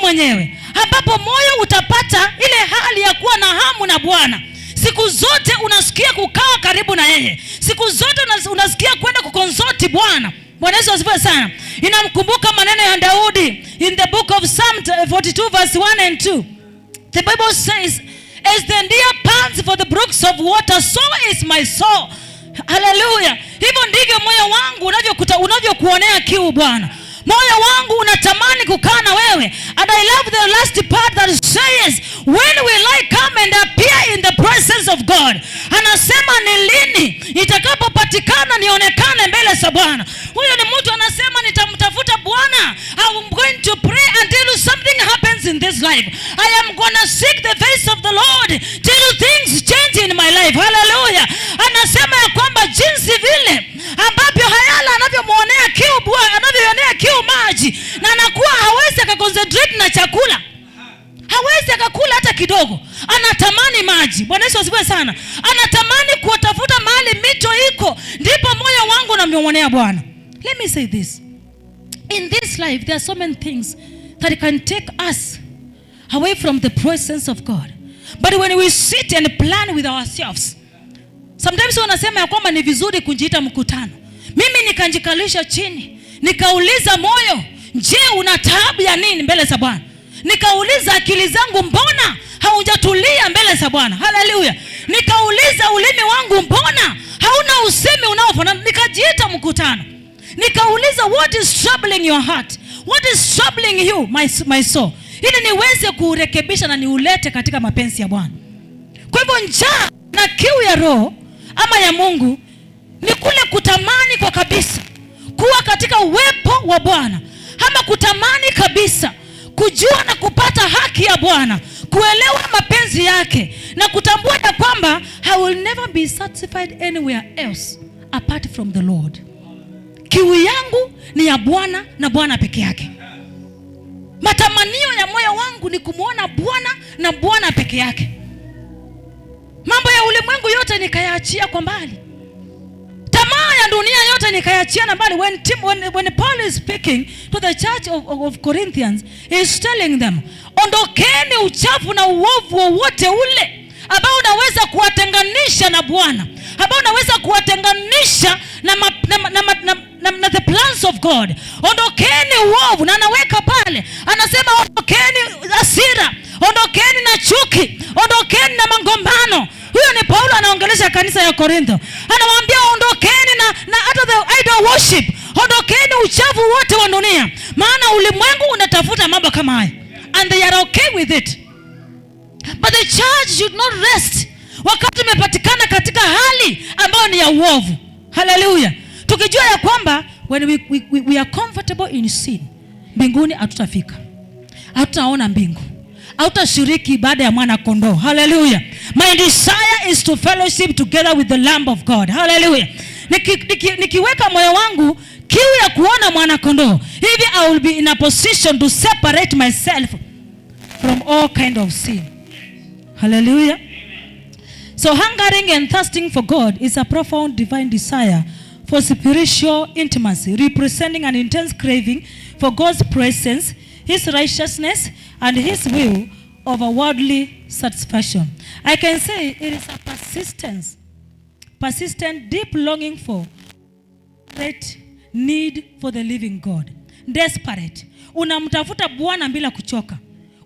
mwenyewe. Ambapo moyo utapata ile hali ya kuwa na hamu na Bwana. Siku zote unasikia kukaa karibu na yeye. Siku zote unasikia kwenda kukonsoti Bwana. Bwana Yesu asifiwe sana. Inamkumbuka maneno ya Daudi in the book of Psalm 42 verse 1 and 2. The Bible says, as the deer pants for the brooks of water, so is my soul. Hallelujah. Hivyo ndivyo moyo wangu unavyokuonea kiu Bwana. Moyo wangu unatamani kukaa na wewe. And I love the last part that says, when will I come and appear in the presence of God? Anasema ni lini itakapopatikana nionekane mbele za Bwana. Huyo ni mtu anasema nitamtafuta Bwana. I'm going to pray until something happens in this life. I am going to seek the face of the Lord till things change in my life. Hallelujah. Anasema ya kwamba jinsi vile ambavyo hayala anavyomuonea kiu Bwana, anavyoonea kiu maji, na anakuwa hawezi akaconcentrate na chakula. Hawezi akakula hata kidogo. Anatamani maji. Bwana Yesu asifiwe sana. Anatamani kutafuta mahali mito iko. Ndipo moyo wangu unamwonea Bwana. Let me say this. In this life there are so many things that can take us away from the presence of God. But when we sit and plan with ourselves, sometimes wanasema ya kwamba ni vizuri kujiita mkutano. Mimi nikanjikalisha chini, nikauliza moyo, je, una taabu ya nini mbele za Bwana? Nikauliza akili zangu, mbona haujatulia mbele za Bwana? Hallelujah. Nikauliza ulimi wangu, mbona hauna usemi unaofanana? Nikajiita mkutano. Nikauliza, what is troubling your heart? What is troubling you, my soul? Ili niweze kurekebisha na niulete katika mapenzi ya Bwana. Kwa hivyo njaa na kiu ya roho ama ya Mungu ni kule kutamani kwa kabisa kuwa katika uwepo wa Bwana, ama kutamani kabisa kujua na kupata haki ya Bwana, kuelewa mapenzi yake na kutambua ya kwamba I will never be satisfied anywhere else apart from the Lord. Kiu yangu ni ya Bwana na Bwana peke yake. Matamanio ya moyo wangu ni kumuona Bwana na Bwana peke yake. Mambo ya ulimwengu yote nikayaachia kwa mbali. Tamaa ya dunia yote nikayaachia na mbali. When Paul is speaking to the church of Corinthians, he is telling them, ondokeni uchafu na uovu wowote ule ambao unaweza kuwatenganisha na Bwana, ambao unaweza kuwatenganisha na the plans of God. Ondokeni uovu, na anaweka pale, anasema ondokeni hasira, ondokeni na chuki, ondokeni na magombano. Huyo ni Paulo anaongelesha kanisa ya Korintho. Anawaambia ondokeni na hata the idol worship. Ondokeni uchafu wote wa dunia, maana ulimwengu unatafuta mambo kama haya, and they are okay with it. But the church should not rest wakati tumepatikana katika hali ambayo ni ya uovu. Hallelujah. Tukijua ya kwamba when we are comfortable in sin, mbinguni hatutafika, hatutaona mbingu, hatutashiriki baada ya mwana kondoo. Hallelujah. My desire is to fellowship together with the Lamb of God. Hallelujah. Nikiweka moyo wangu kiu ya kuona mwana kondoo, hivi I will be in a position to separate myself from all kind of sin. Hallelujah. So hungering and thirsting for God is a profound divine desire for spiritual intimacy, representing an intense craving for God's presence, His righteousness, and His will over worldly satisfaction. I can say it is a persistent, deep longing for, great need for the living God. Desperate. Unamtafuta Bwana bila kuchoka.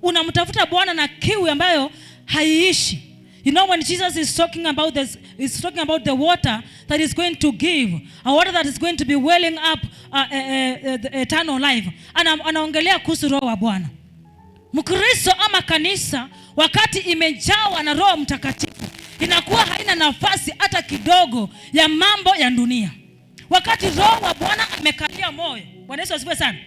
Unamtafuta Bwana na kiu ambayo haiishi. You know, when Jesus is talking about this, he's talking about the water that is going to give, a water that is going to be welling up eternal life. Anaongelea kuhusu roho wa Bwana. Mkristo ama kanisa wakati imejawa na Roho Mtakatifu, inakuwa haina nafasi hata kidogo ya mambo ya dunia. Wakati roho wa Bwana amekalia moyo. Bwana Yesu asifiwe sana.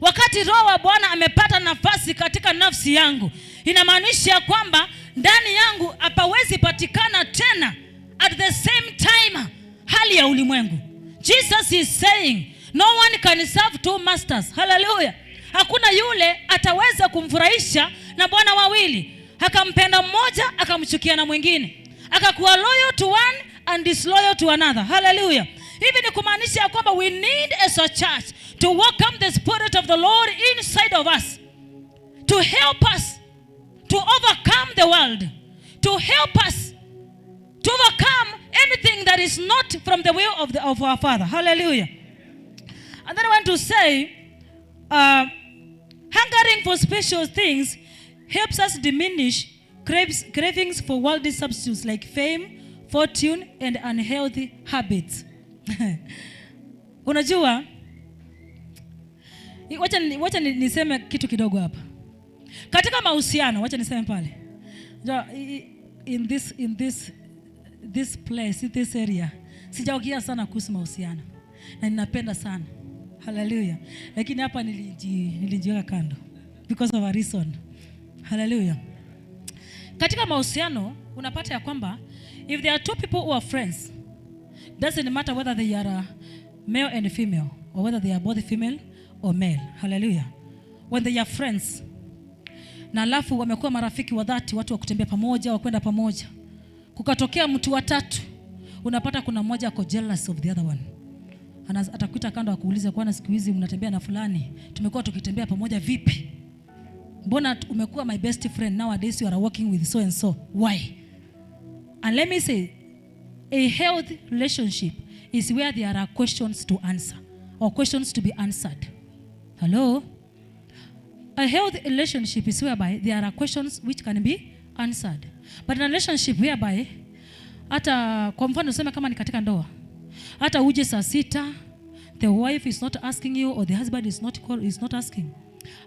Wakati roho wa Bwana amepata nafasi katika nafsi yangu, inamaanisha kwamba ndani yangu hapawezi patikana tena at the same time hali ya ulimwengu. Jesus is saying no one can serve two masters. Hallelujah. Hakuna yule ataweza kumfurahisha na bwana wawili. Akampenda mmoja akamchukia na mwingine. Akakuwa loyal to one and disloyal to another. Hallelujah. Hivi ni kumaanisha kwamba we need as a church to welcome the Spirit of the Lord inside of us, to help us to overcome the world, to help us to overcome anything that is not from the will of our Father. Hallelujah. And then I want to say, hungering for special things helps us diminish cravings for worldly substitutes like fame, fortune, and unhealthy habits. Unajua, wacha niseme kitu kidogo hapa. Katika mahusiano, wacha niseme pale. In this place, in this area, sijaongea sana kuhusu mahusiano. Na ninapenda sana. Hallelujah. Lakini hapa nilijiweka kando because of a reason. Hallelujah. Katika mahusiano unapata ya kwamba if there are two people who are friends, doesn't matter whether they are male and female or whether they are both female or male. Hallelujah. When they are friends, na alafu wamekuwa marafiki wa dhati, watu wa kutembea pamoja, wa kwenda pamoja, kukatokea mtu wa tatu, unapata kuna mmoja ako jealous of the other one. Atakuita kando akuuliza, kwa siku hizi mnatembea na fulani, tumekuwa tukitembea pamoja vipi? Mbona umekuwa my best friend, nowadays you are working with so and so, why? And let me say, a healthy relationship is where there are questions to answer or questions to be answered. Hello? A healthy relationship is whereby there are questions which can be answered. But in a relationship whereby, hata kwa mfano useme kama ni katika ndoa, hata uje saa 6, the wife is not asking you or the husband is not asking,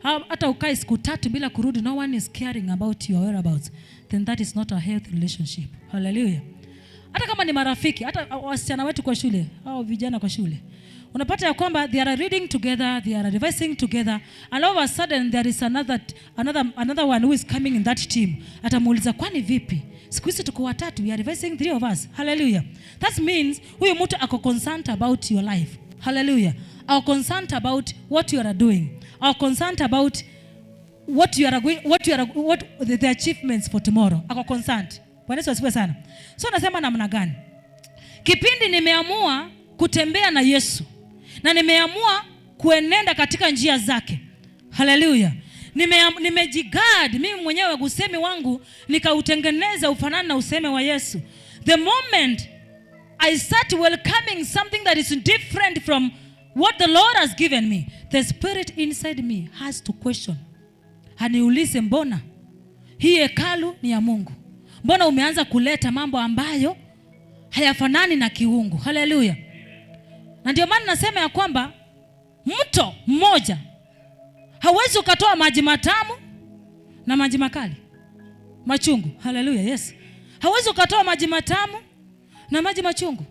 hata ukae siku 3 bila kurudi, no one is caring about your whereabouts, then that is not a healthy relationship. Hallelujah. Hata kama ni marafiki, hata wasichana wetu kwa shule au vijana kwa shule, unapata ya kwamba they are reading together, they are revising together, and all of a sudden there is another one who is coming in that team. Atamuuliza, kwani vipi? Siku hizi tuko watatu, we are revising 3 of us. Hallelujah. That means huyu mtu ako concerned about your life. Hallelujah. Are concerned about what you are doing. Are concerned about what the achievements for tomorrow. Ako concerned. Bwana Yesu asifiwe sana. So nasema namna gani? Kipindi nimeamua kutembea na Yesu na nimeamua kuenenda katika njia zake. Hallelujah. Nimejigard mimi mwenyewe usemi wangu nikautengeneza ufanane na usemi wa Yesu. The moment I start welcoming something that is different from what the Lord has given me, the spirit inside me has to question. Haniulize, mbona hii hekalu ni ya Mungu? Mbona umeanza kuleta mambo ambayo hayafanani na kiungu? Hallelujah. Na ndio maana nasema ya kwamba mto mmoja hauwezi ukatoa maji matamu na maji makali, machungu. Hallelujah. Yes. Hauwezi ukatoa maji matamu na maji machungu.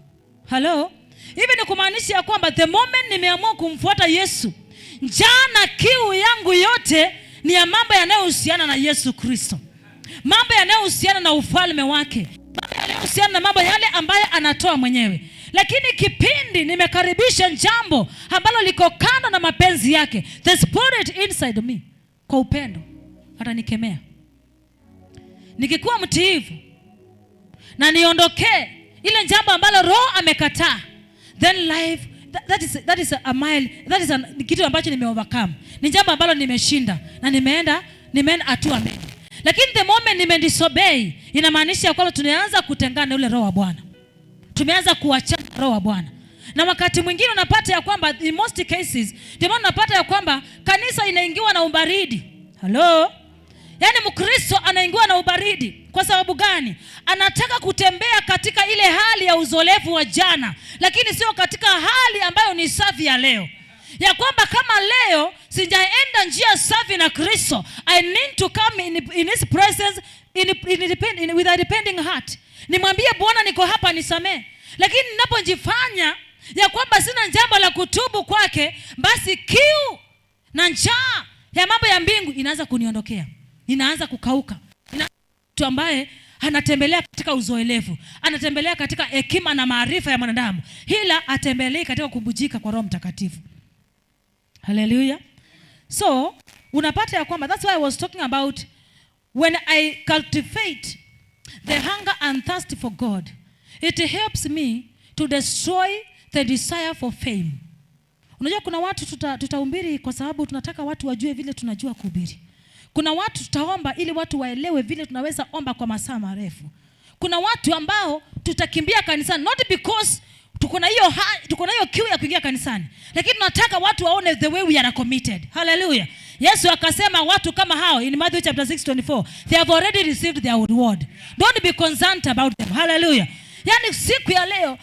Hello. Hivi ni kumaanisha ya kwamba the moment nimeamua kumfuata Yesu, njaa na kiu yangu yote ni ya mambo yanayohusiana na Yesu Kristo. Mambo yanayohusiana na ufalme wake. Mambo yanayohusiana na mambo yale ambayo anatoa mwenyewe. Lakini kipindi nimekaribisha jambo ambalo liko kando na mapenzi yake, the spirit inside me, kwa upendo atanikemea. Nikikuwa mtiifu na niondokee ile jambo ambalo roho amekataa, then life that is a mile, ni kitu ambacho nimeovercome. Ni jambo ambalo nimeshinda na nimeenda hatua mbele. Lakini the moment nimedisobey, inamaanisha kwamba tunaanza kutengana na ule roho wa Bwana. Tumeanza kuachana roho wa Bwana. Na wakati mwingine unapata ya kwamba in most cases, ndio maana unapata ya kwamba kanisa inaingiwa na ubaridi. Hello? Yaani Mkristo anaingiwa na ubaridi. Kwa sababu gani? Anataka kutembea katika ile hali ya uzoefu wa jana, lakini sio katika hali ambayo ni safi ya leo. Ya kwamba kama leo sijaenda njia safi na Kristo, I need to come in his presence with a repenting heart. Nimwambie Bwana, niko hapa, nisamee. Lakini ninapojifanya ya kwamba sina jambo la kutubu kwake, basi kiu na njaa ya mambo ya mbingu inaanza kuniondokea. Inaanza kukauka. Mtu ambaye anatembelea katika uzoelevu, anatembelea katika hekima na maarifa ya mwanadamu, ila atembelea katika kubujika kwa Roho Mtakatifu. Hallelujah. So unapata ya kwamba that's why I was talking about when I cultivate the hunger and thirst for God, it helps me to destroy the desire for fame. Unajua kuna watu tutahubiri kwa sababu tunataka watu wajue vile tunajua kuhubiri. Kuna watu tutaomba ili watu waelewe vile tunaweza omba kwa masaa marefu. Kuna watu ambao tutakimbia kanisani not because tuko na hiyo kiu ya kuingia kanisani, lakini tunataka watu waone the way we are committed. Hallelujah. Yesu akasema watu kama hao in Matthew chapter 6:24, they have already received their reward. Don't be concerned about them. Hallelujah. Yaani siku ya leo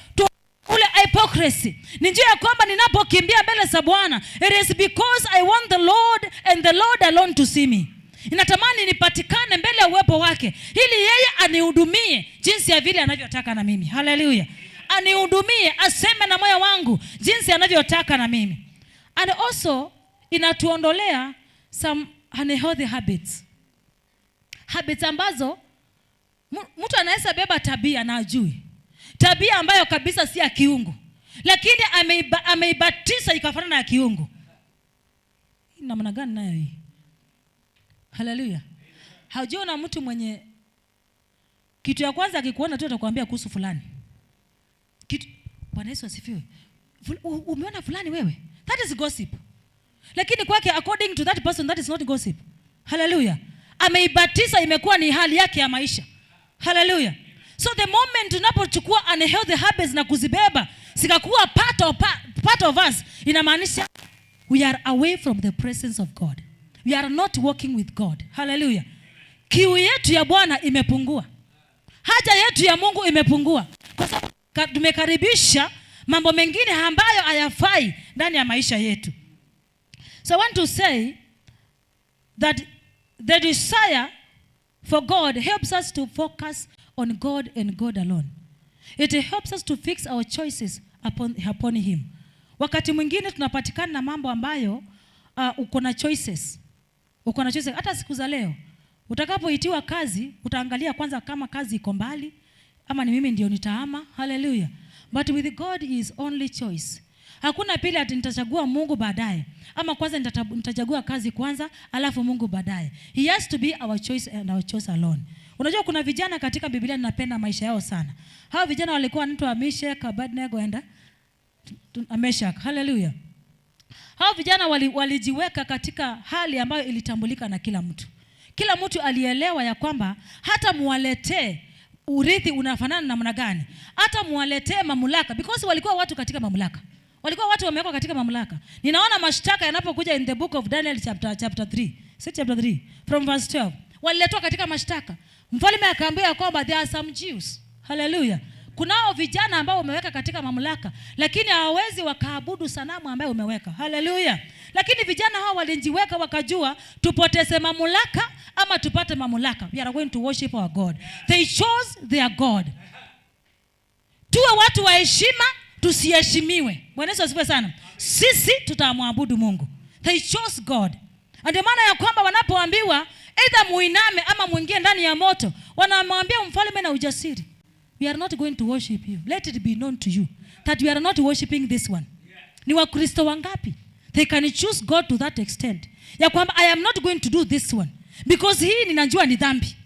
ule hypocrisy ni njia ya kwamba ninapokimbia mbele za Bwana, it is because I want the Lord and the Lord alone to see me. Ninatamani nipatikane mbele ya uwepo wake ili yeye anihudumie jinsi ya vile anavyotaka na mimi. Hallelujah. Anihudumie, aseme na moyo wangu jinsi anavyotaka na mimi. And also inatuondolea some unhealthy habits. Habits ambazo mtu anaweza beba tabia na ajui. Tabia ambayo kabisa si ya kiungu, lakini ameibatiza ikafanana na kiungu. Namna gani nayo hii? Hallelujah. Haujiona mtu mwenye kitu ya kwanza akikuona tu atakwambia kuhusu fulani. Bwana Yesu asifiwe. Umeona fulani wewe? That is gossip. Lakini kwake according to that person that is not gossip. Hallelujah. Ameibatiza imekuwa ni hali yake ya maisha. Hallelujah. So the moment unapochukua unhealthy habits na kuzibeba zikakuwa part of us, inamaanisha we are away from the presence of God. We are not walking with God. Hallelujah. Kiu yetu ya Bwana imepungua. Haja yetu ya Mungu imepungua. Kwa sababu tumekaribisha mambo mengine ambayo hayafai ndani ya maisha yetu. So I want to say that the desire for God helps us to focus on God and God alone. It helps us to fix our choices upon him. Wakati mwingine tunapatikana na mambo ambayo uko na choices. Uko na choices. Hata siku za leo utakapoitiwa kazi, utaangalia kwanza kama kazi iko mbali ama ni mimi ndio nitaama. Hallelujah. But with God is only choice. Hakuna pili ati nitachagua Mungu baadaye, ama kwanza nitachagua kazi kwanza alafu Mungu baadaye. He has to be our choice and our choice alone. Unajua kuna vijana katika Biblia ninapenda maisha yao sana. Hao vijana walikuwa wanaitwa Meshach, Abednego and Meshach. Hallelujah. Hao vijana walijiweka katika hali ambayo ilitambulika na kila mtu. Kila mtu alielewa ya kwamba hata muwaletee urithi unafanana namna gani, hata muwaletee mamlaka, because walikuwa watu katika mamlaka. Walikuwa watu wamewekwa katika mamlaka. Ninaona mashtaka yanapokuja in the book of Daniel chapter 3. See chapter 3 from verse 12. Waliletwa katika mashtaka. Mfalme akaambia kwamba there are some Jews. Hallelujah. Kunao vijana ambao wameweka katika mamlaka, lakini hawawezi wakaabudu sanamu ambayo umeweka. Hallelujah. Lakini vijana hao walijiweka wakajua tupoteze mamlaka ama tupate mamlaka. We are going to worship our God. They chose their God. Tuwe watu wa heshima, tusiheshimiwe. Bwana Yesu asifiwe sana. Sisi tutamwabudu Mungu. They chose God. Ndio maana ya kwamba wanapoambiwa either muiname ama muingie ndani ya moto, wanamwambia mfalme na ujasiri, we are not going to worship you. Let it be known to you that we are not worshiping this one. Ni Wakristo wangapi they can choose God to that extent ya kwamba I am not going to do this one because hii ninajua ni dhambi.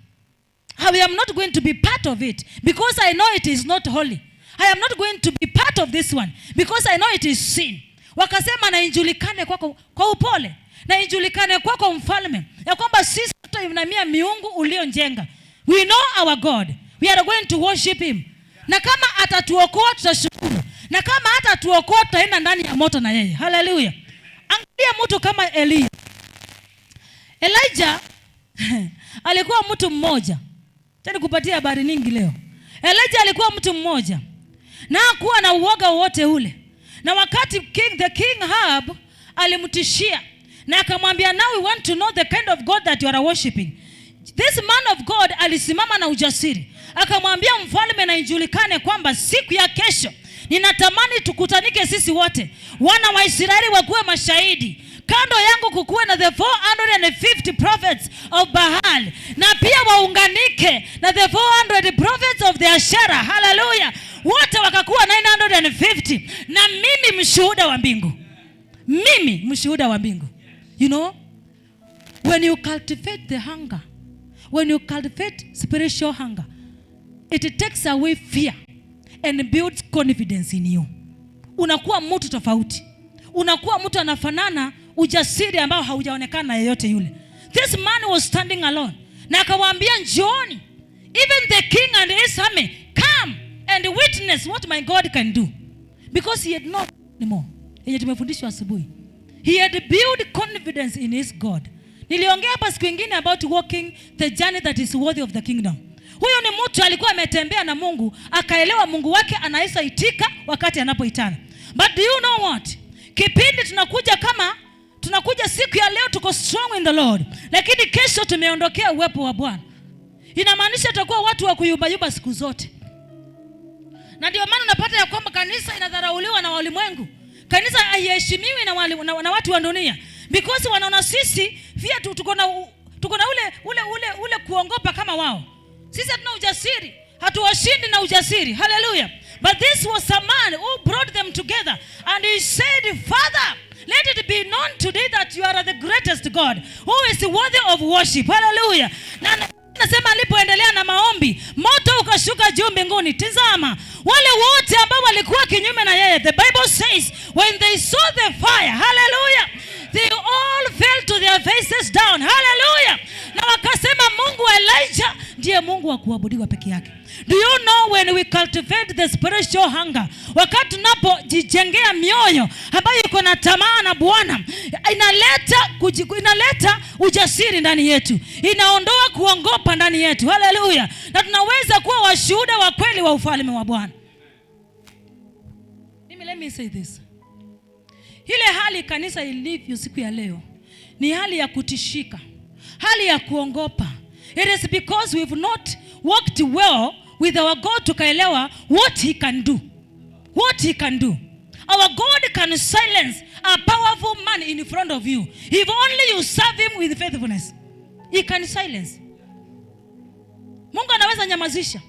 I am not going to be part of it because I know it is not holy. I am not going to be part of this one because I know it is sin. Wakasema na injulikane kwako kwa upole, na injulikane kwako mfalme ya kwamba sisi tutainamia miungu ulionjenga. We know our God. We are going to worship him. Na kama atatuokoa tutashukuru. Na kama hatatuokoa tutaenda ndani ya moto na yeye. Hallelujah. Angalia mtu kama Elijah alikuwa mtu mmoja. Tena kupatia habari nyingi leo. Elijah alikuwa mtu mmoja na hakuwa na uoga wote ule. Na wakati the king Ahab alimtishia na akamwambia, now we want to know the kind of God that you are worshiping. This man of God alisimama na ujasiri. Akamwambia mfalme na ijulikane kwamba siku ya kesho ninatamani tukutanike sisi wote, wana wa Israeli wakuwe mashahidi. Kando yangu kukuwe na the 450 prophets of Baal, na pia waunganike na the 400 prophets of the Asherah. Hallelujah. Wote wakakuwa 950 na mimi mshuhuda wa mbingu. Mimi mshuhuda wa mbingu. You know, when you cultivate the hunger, when you cultivate spiritual hunger, it takes away fear and builds confidence in you. Unakuwa mtu tofauti. Unakuwa mtu anafanana ujasiri ambao haujaonekana na yeyote yule. This man was standing alone. Na akawaambia njooni. Even the king and his army, come and witness what my God can do. Because he had not anymore. Yenye tumefundishwa asubuhi. He had built confidence in his God. Niliongea hapa siku nyingine about walking the journey that is worthy of the kingdom. Huyo ni mtu alikuwa ametembea na Mungu, akaelewa Mungu wake anaweza itika wakati anapoitana. But do you know what? Kipindi tunakuja siku ya leo tuko strong in the Lord, lakini kesho tumeondokea uwepo wa Bwana. Inamaanisha tutakuwa watu wa kuyubayuba siku zote. Na ndio maana unapata ya kwamba kanisa inadharauliwa na walimwengu. Kanisa haiheshimiwi na watu wa dunia because wanaona sisi pia tuko na ule kuongopa kama wao. Sisi hatuna ujasiri, hatuwashindi na ujasiri. Hallelujah. But this was a man who brought them together and he said, Father, let it be known today that you are the greatest God who is worthy of worship. Hallelujah. Na nasema alipoendelea na maombi, moto ukashuka juu mbinguni. Tazama, wale wote ambao walikuwa kinyume na yeye, the Bible says, when they saw the fire, hallelujah, they all fell to their faces down. Hallelujah. Na wakasema Mungu wa Elijah ndiye Mungu wa kuabudiwa peke yake. Do you know when we cultivate the spiritual hunger, wakati tunapojijengea mioyo ambayo iko na tamaa na Bwana, inaleta ujasiri ndani yetu, inaondoa kuongopa ndani yetu. Hallelujah. Na tunaweza kuwa washuhuda wa kweli wa ufalme wa Bwana. let me say this. Ile hali kanisa ilivyo siku ya leo ni hali ya kutishika, hali ya kuongopa. It is because we've not walked well with our God tukaelewa what he can do. What he can do. Our God can silence a powerful man in front of you. If only you serve him with faithfulness. He can silence. Mungu anaweza nyamazisha.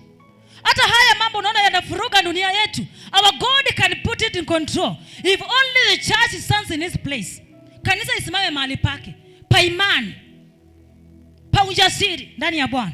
Hata haya mambo unaona yanafuruga dunia yetu. Our God can put it in control. If only the church stands in its place. Kanisa isimame mahali pake. Pa imani. Pa ujasiri ndani ya Bwana.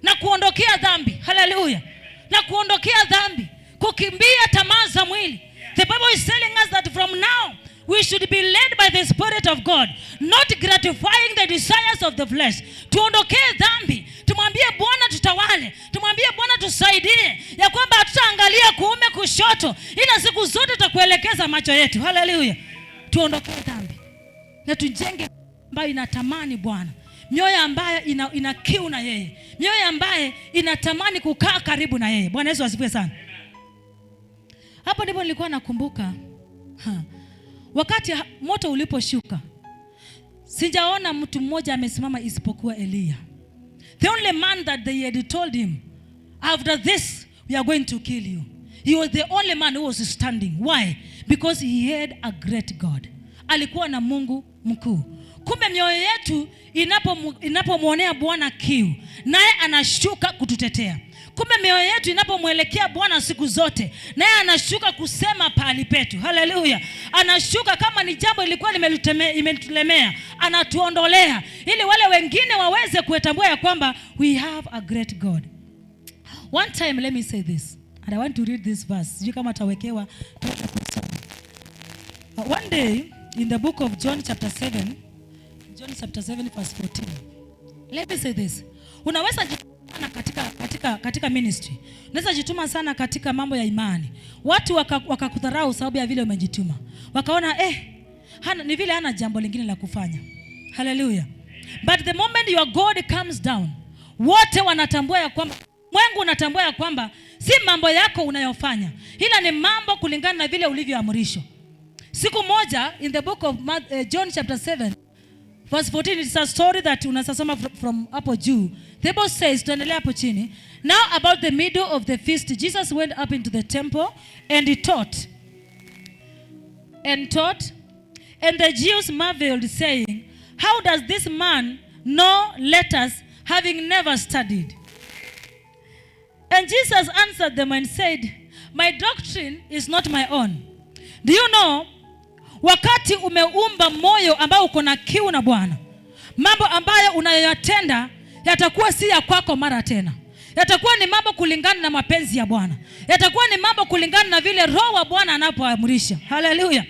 Na kuondokea dhambi. Hallelujah. Na kuondokea dhambi. Kukimbia tamaa za mwili. The Bible is telling us that from now we should be led by the Spirit of God, not gratifying the desires of the flesh. Tuondokee dhambi. Tumwambie Bwana tutawale. Tumwambie Bwana tusaidie. Ya kwamba hatutaangalia kuume kushoto. Ila siku zote tutakuelekeza macho yetu. Hallelujah. Tuondokee dhambi. Na tujenge ambayo inatamani Bwana. Mioyo ambayo ina kiu na yeye. Mioyo ambayo inatamani kukaa karibu na yeye. Bwana Yesu asifiwe sana. Hapo ndipo nilikuwa nakumbuka wakati moto uliposhuka, sijaona mtu mmoja amesimama isipokuwa Elia. The only man that they had told him, after this we are going to kill you. He was the only man who was standing. Why? Because he had a great God. Alikuwa na Mungu mkuu. Kumbe mioyo yetu inapomwonea Bwana kiu, naye anashuka kututetea. Kumbe mioyo yetu inapomwelekea Bwana siku zote, naye anashuka kusema pahali petu. Hallelujah. Anashuka kama ni jambo lilikuwa limetulemea, anatuondolea ili wale wengine waweze kuetambua ya kwamba we have a great God. One time, let me say this, and I want to read this verse. Sijui kama tawekewa. One day in the book of John chapter 7 verse 14. Let me say this. Unaweza jituma katika ministry. Unaweza jituma sana katika mambo ya imani. Watu wakakudharau sababu ya vile umejituma. Wakaona ni vile hana jambo lingine la kufanya. Hallelujah. But the moment your God comes down, wote wanatambua ya kwamba Mungu unatambua ya kwamba si mambo yako unayofanya, ila ni mambo kulingana na vile ulivyoamrishwa. Siku moja in the book of John chapter 7 verse 14, it's a story that unasoma from hapo juu. The Bible says, tuendelea hapo chini. Now about the middle of the feast, Jesus went up into the temple and he taught. And the Jews marveled, saying, how does this man know letters, having never studied? And Jesus answered them and said, my doctrine is not my own. Do you know, wakati umeumba moyo ambao uko na kiu na Bwana, mambo ambayo unayoyatenda yatakuwa si ya kwako mara tena. Yatakuwa ni mambo kulingana na mapenzi ya Bwana. Yatakuwa ni mambo kulingana na vile Roho wa Bwana anapoamrisha. Hallelujah.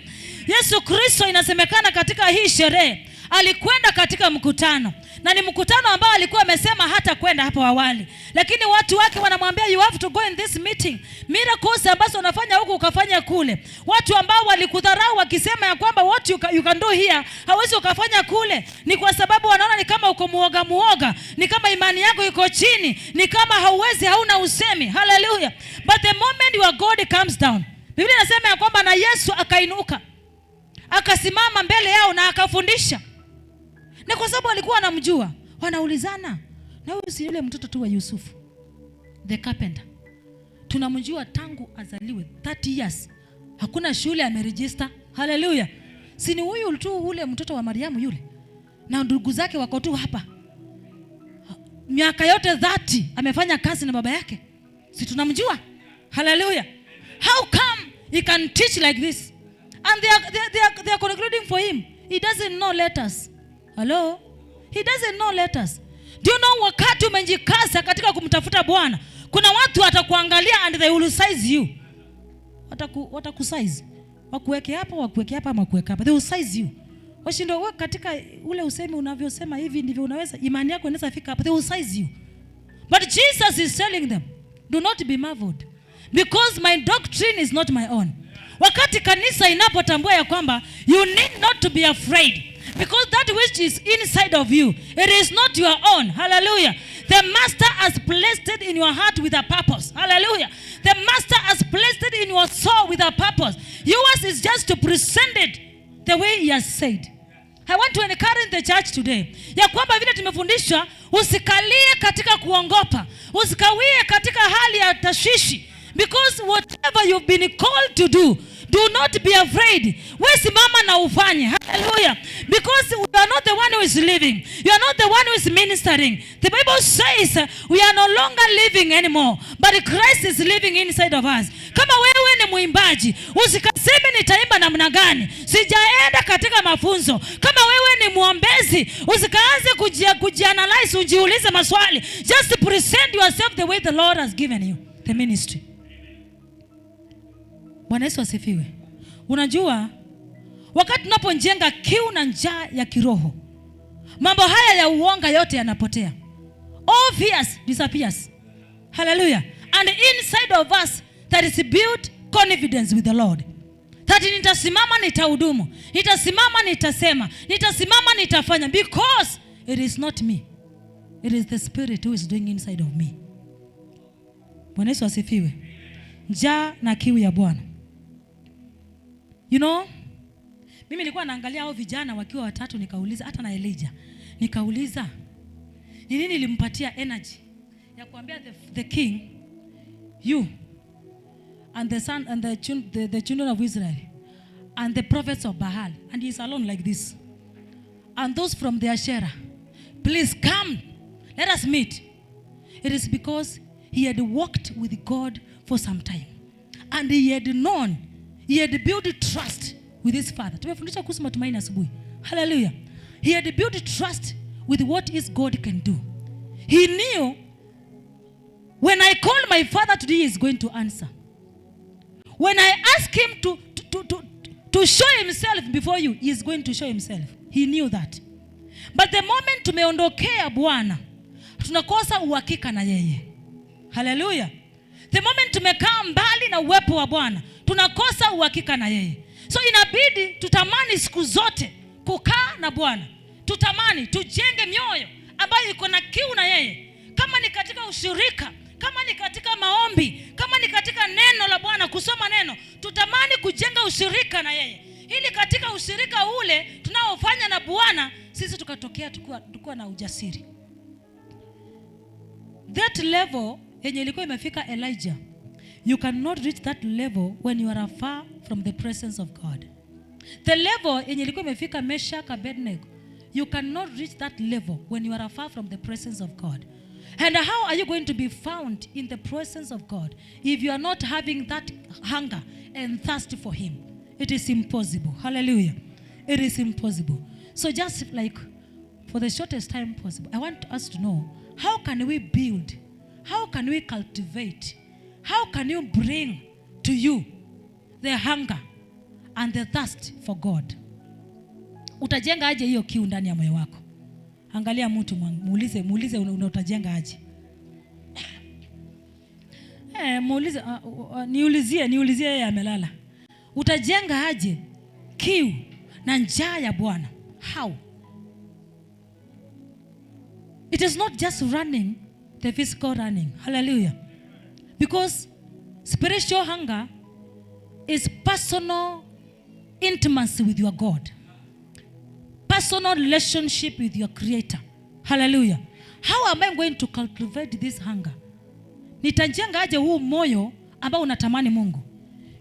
Yesu Kristo inasemekana katika hii sherehe alikwenda katika mkutano, na ni mkutano ambao alikuwa amesema hata kwenda hapo awali, lakini watu wake wanamwambia you have to go in this meeting. Miracles ambazo unafanya huku ukafanya kule. Watu ambao walikudharau wakisema ya kwamba what you can do here hawezi ukafanya kule, ni kwa sababu wanaona ni kama uko muoga, ni kama imani yako iko chini, ni kama hauwezi, hauna usemi. Hallelujah. But the moment your God comes down, Biblia inasema ya kwamba na Yesu akainuka, akasimama mbele yao na akafundisha. Na kwa sababu walikuwa wanamjua, wanaulizana, na huyu si yule mtoto tu wa Yusufu the carpenter? Tunamjua tangu azaliwe 30 years. Hakuna shule ameregister. Hallelujah. Si ni huyu tu ule mtoto wa Mariamu yule? Na ndugu zake wako tu hapa. Miaka yote 30 amefanya kazi na baba yake. Si tunamjua? Hallelujah. How come he can teach like this? And they are concluding for him. He doesn't know letters. Hello? He doesn't know letters. Do you know, wakati umejikaza katika kumtafuta Bwana, kuna watu watakuangalia and they will size you. Watakusize. Wakuweke hapa, ama kuweka hapa. They will size you. Washindo wewe katika ule usemi unavyosema hivi ndivyo unaweza, imani yako inaweza fika hapa. They will size you. But Jesus is telling them, do not be marveled, because my doctrine is not my own. Wakati kanisa inapotambua ya kwamba you need not to be afraid, because that which is inside of you, it is not your own. Hallelujah. The master has placed it in your heart with a purpose. Hallelujah. The master has placed it in your soul with a purpose. is just to present it the way he has said. I want to encourage the church today ya kwamba vile tumefundishwa, usikalie katika kuongopa, usikawie katika hali ya tashwishi, because whatever you've been called to do not be afraid. Wewe simama na ufanye. Hallelujah. Because we are not the one who is living. You are not the one who is ministering. The Bible says we are no longer living anymore, but Christ is living inside of us. Kama wewe ni muimbaji, usikaseme nitaimba namna gani, sijaenda katika mafunzo. Kama wewe ni muombezi, usikaanze kujianalyze, ujiulize maswali. Just present yourself the way the Lord has given you the ministry. Bwana Yesu asifiwe. Unajua, wakati tunapojenga kiu na njaa ya kiroho, mambo haya ya uonga yote yanapotea. All fears disappears. Hallelujah. And inside of us there is built confidence with the Lord. That nitasimama nitahudumu, nitasimama nitasema, nitasimama nitafanya, because it is not me. It is the Spirit who is doing inside of me. Bwana Yesu asifiwe. Njaa na kiu ya Bwana. You know, mimi nilikuwa naangalia hao vijana wakiwa watatu, nikauliza, hata na Elijah, nikauliza ni nini ilimpatia energy ya kuambia the king, you and the son and the children of Israel and the prophets of Baal, and he is alone like this, and those from the Asherah, please come, let us meet. It is because he had walked with God for some time, and he had known, he had built trust with his father. Tumefundisha kuhusu matumaini asubuhi. Hallelujah. He had built trust with what his God can do. He knew when I call my father today, he is going to answer. When I ask him to show himself before you, he is going to show himself. He knew that. But the moment tumeondokea Bwana, tunakosa uhakika na yeye. Hallelujah. The moment tumekaa mbali na uwepo wa Bwana, tunakosa uhakika na yeye. So inabidi tutamani siku zote kukaa na Bwana. Tutamani, tujenge mioyo ambayo iko na kiu na yeye. Kama ni katika ushirika, kama ni katika maombi, kama ni katika neno la Bwana, kusoma neno, tutamani kujenga ushirika na yeye. Ili katika ushirika ule tunaofanya na Bwana, sisi tukatokea tukua na ujasiri. That level yenye ilikuwa imefika Elijah, you cannot reach that level when you are far from the presence of God. The level yenye ilikuwa imefika Meshach, Abednego, you cannot reach that level when you are far from the presence of God. And how are you going to be found in the presence of God if you are not having that hunger and thirst for him? It is impossible. Hallelujah. It is impossible. So just like for the shortest time possible, I want us to know, how can we build? How can we cultivate? How can you bring to you the hunger and the thirst for God? Utajenga aje hiyo kiu ndani ya moyo wako? Angalia mtu, muulize utajenga aje? Muulize, niulizie yeye amelala. Utajenga aje kiu na njaa ya Bwana? How? It is not just running the physical running. Hallelujah. Because spiritual hunger is personal intimacy with your God. Personal relationship with your Creator. Hallelujah. How am I going to cultivate this hunger? Nitajenga aje huu moyo ambao unatamani Mungu?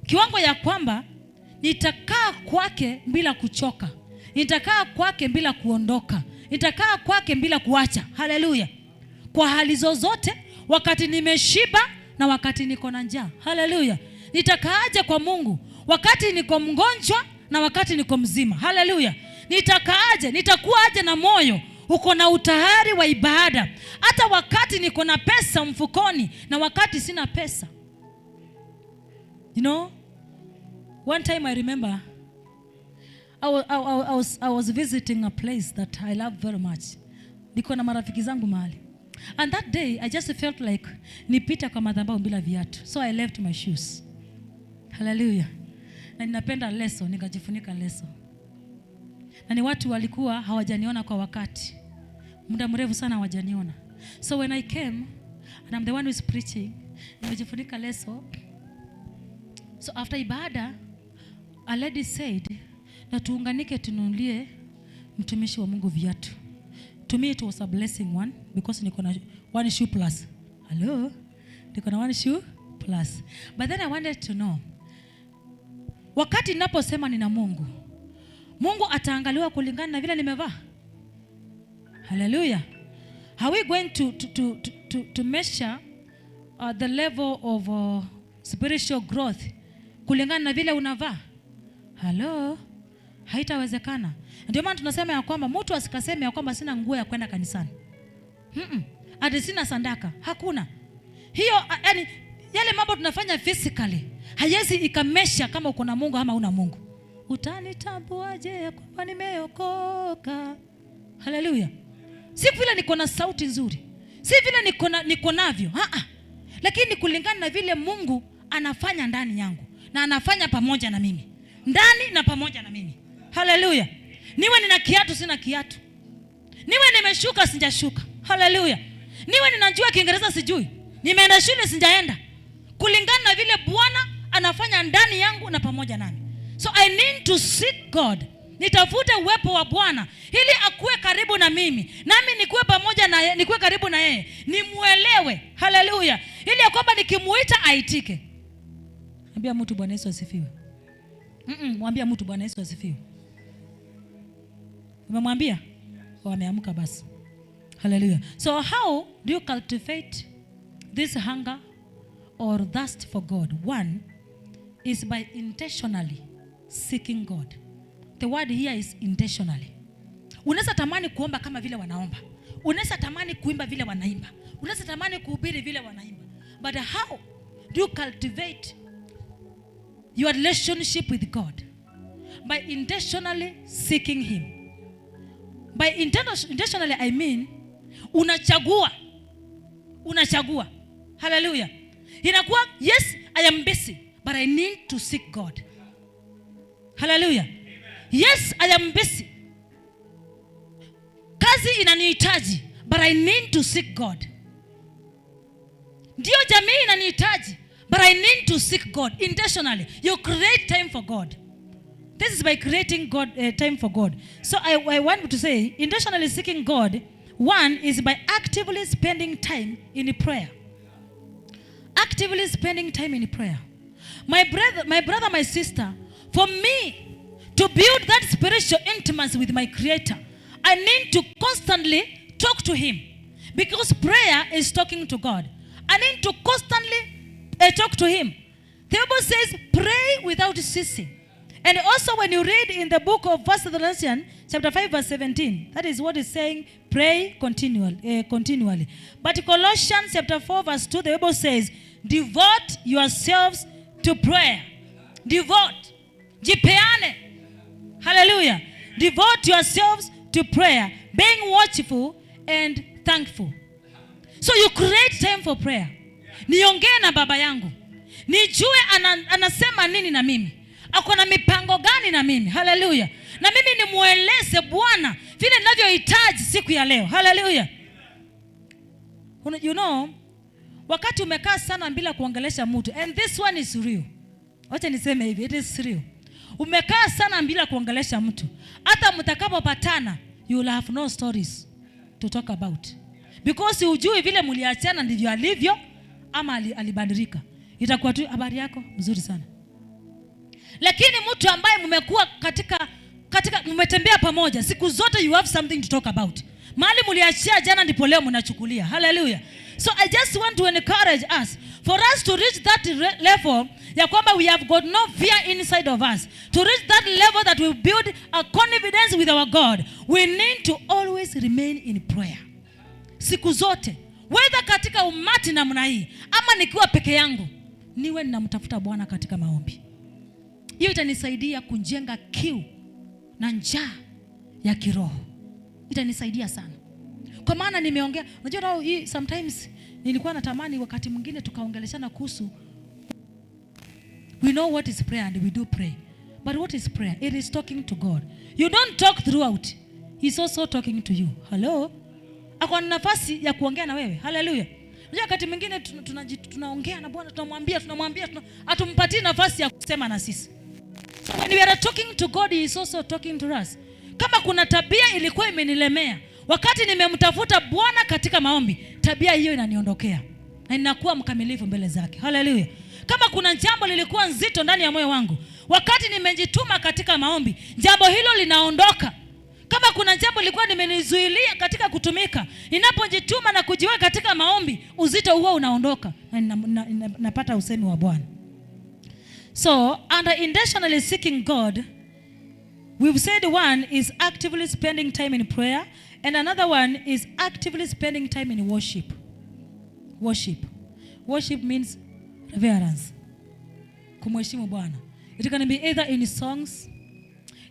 Kiwango ya kwamba nitakaa kwake bila kuchoka. Nitakaa kwake bila kuondoka. Nitakaa kwake bila kuacha. Hallelujah. Kwa hali zozote, wakati nimeshiba na wakati niko na njaa. Hallelujah. Nitakaaje kwa Mungu wakati niko mgonjwa na wakati niko mzima. Hallelujah. Nitakaaje, nitakuaje na moyo uko na utayari wa ibada hata wakati niko na pesa mfukoni na wakati sina pesa. You know, one time I remember I was visiting a place that I love very much. Niko na marafiki zangu mahali. And that day I just felt like nipita kwa madhabahu bila viatu. So I left my shoes. Hallelujah. Na ninapenda leso, nikajifunika leso. Na ni watu walikuwa hawajaniona kwa wakati. Muda mrefu sana hawajaniona. So when I came and I'm the one who is preaching, nikajifunika leso. So after ibada, a lady said na tuunganike tununulie mtumishi wa Mungu viatu. To me it was a blessing one because niko na one shoe plus. Hello? Niko na one shoe plus. But then I wanted to know, wakati ninaposema nina Mungu, Mungu ataangaliwa kulingana na vile nimevaa? Hallelujah. Are we going to measure the level of spiritual growth kulingana na vile unavaa? Hello? Haitawezekana. Ndio maana tunasema ya kwamba mtu asikaseme ya kwamba sina nguo ya kwenda kanisani. Ati sina sandaka. Hakuna. Hiyo yani yale mambo tunafanya physically hayezi ikamesha kama uko na Mungu ama una Mungu. Utanitambuaje kwamba nimeokoka? Hallelujah. Si vile niko na sauti nzuri, si vile niko navyo, lakini kulingana na vile Mungu anafanya ndani yangu na anafanya pamoja na mimi, ndani na pamoja na mimi. Hallelujah. Niwe nina kiatu sina kiatu, niwe nimeshuka sijashuka. Hallelujah. Niwe ninajua Kiingereza sijui, nimeenda shule sijaenda, kulingana na vile Bwana anafanya ndani yangu na pamoja nami. So I need to seek God. Nitafute uwepo wa Bwana ili akuwe karibu na mimi, nami nikuwe pamoja na yeye, nikuwe karibu na yeye, nimuelewe. Hallelujah. Ili ya kwamba nikimuita aitike. Mwambia mtu Bwana Yesu asifiwe. Mwambia mtu Bwana Yesu asifiwe. Umemwambia? Ameamka basi. Hallelujah. So how do you cultivate this hunger or thirst for God? One is by intentionally seeking God. The word here is intentionally. Unaweza tamani kuomba kama vile wanaomba. Unaweza tamani kuimba vile wanaimba. Unaweza tamani kuhubiri vile wanaimba. But how do you cultivate your relationship with God? By intentionally seeking Him. By intentionally I mean unachagua. Hallelujah. Inakuwa yes, I am busy, but I need to seek God. Hallelujah. Yes, I am busy. Kazi inanihitaji, but I need to seek God. Ndio jamii inanihitaji, but I need to seek God intentionally. You create time for God. This is by creating time for God. So I want to say, intentionally seeking God, one is by actively spending time in prayer. Actively spending time in prayer. My brother, my sister, for me to build that spiritual intimacy with my Creator, I need to constantly talk to Him, because prayer is talking to God. I need to constantly talk to Him. The Bible says, pray without ceasing. And also when you read in the book of 1 Thessalonians chapter 5 verse 17, that is what is saying, pray continually. But Colossians chapter 4 verse 2, the Bible says, devote yourselves to prayer. Devote. Jipeane. Hallelujah. Devote yourselves to prayer, being watchful and thankful. So you create time for prayer. Niongee na baba yangu, nijue anasema nini na mimi, ako na mipango gani na mimi. Hallelujah. Na mimi nimueleze Bwana vile ninavyohitaji siku ya leo. Hallelujah. You know, wakati umekaa sana bila kuongelesha mtu, and this one is real. Wacha niseme hivi, it is real. Umekaa sana bila kuongelesha mtu, hata mtakapopatana you will have no stories to talk about, because hujui vile mliachana ndivyo alivyo ama alibadilika. Itakuwa tu habari yako mzuri sana. Lakini mtu ambaye mmekuwa katika mmetembea pamoja siku zote, you have something to talk about. Mahali mliachia jana ndipo leo mnachukulia. Hallelujah. So I just want to encourage us, for us to reach that level ya kwamba we have got no fear inside of us, to reach that level that we build a confidence with our God, we need to always remain in prayer. Siku zote, whether katika umati namna hii ama nikiwa peke yangu, niwe ninamtafuta Bwana katika maombi. Hiyo itanisaidia kujenga kiu na njaa ya kiroho. Itanisaidia sana. Kwa maana nimeongea, unajua hii sometimes nilikuwa natamani wakati mwingine tukaongeleshana kuhusu, we know what is prayer and we do pray. But what is prayer? It is talking to God. You don't talk throughout. He's also talking to you. Hello? Ako na nafasi ya kuongea na wewe. Hallelujah. Unajua wakati mwingine tunaongea na Bwana, tunamwambia, atumpatie nafasi ya kusema na sisi. So when we are talking to God, he is also talking to us. Kama kuna tabia ilikuwa imenilemea, wakati nimemtafuta Bwana katika maombi, tabia hiyo inaniondokea na ninakuwa mkamilifu mbele zake. Haleluya. Kama kuna jambo lilikuwa nzito ndani ya moyo wangu, wakati nimejituma katika maombi, jambo hilo linaondoka. Kama kuna jambo lilikuwa nimenizuilia katika kutumika, ninapojituma na kujiweka katika maombi, uzito huo unaondoka na napata usemi wa Bwana. So, under intentionally seeking God, we've said one is actively spending time in prayer, and another one is actively spending time in worship. Worship means reverence. Kumheshimu Bwana. It can be either in songs,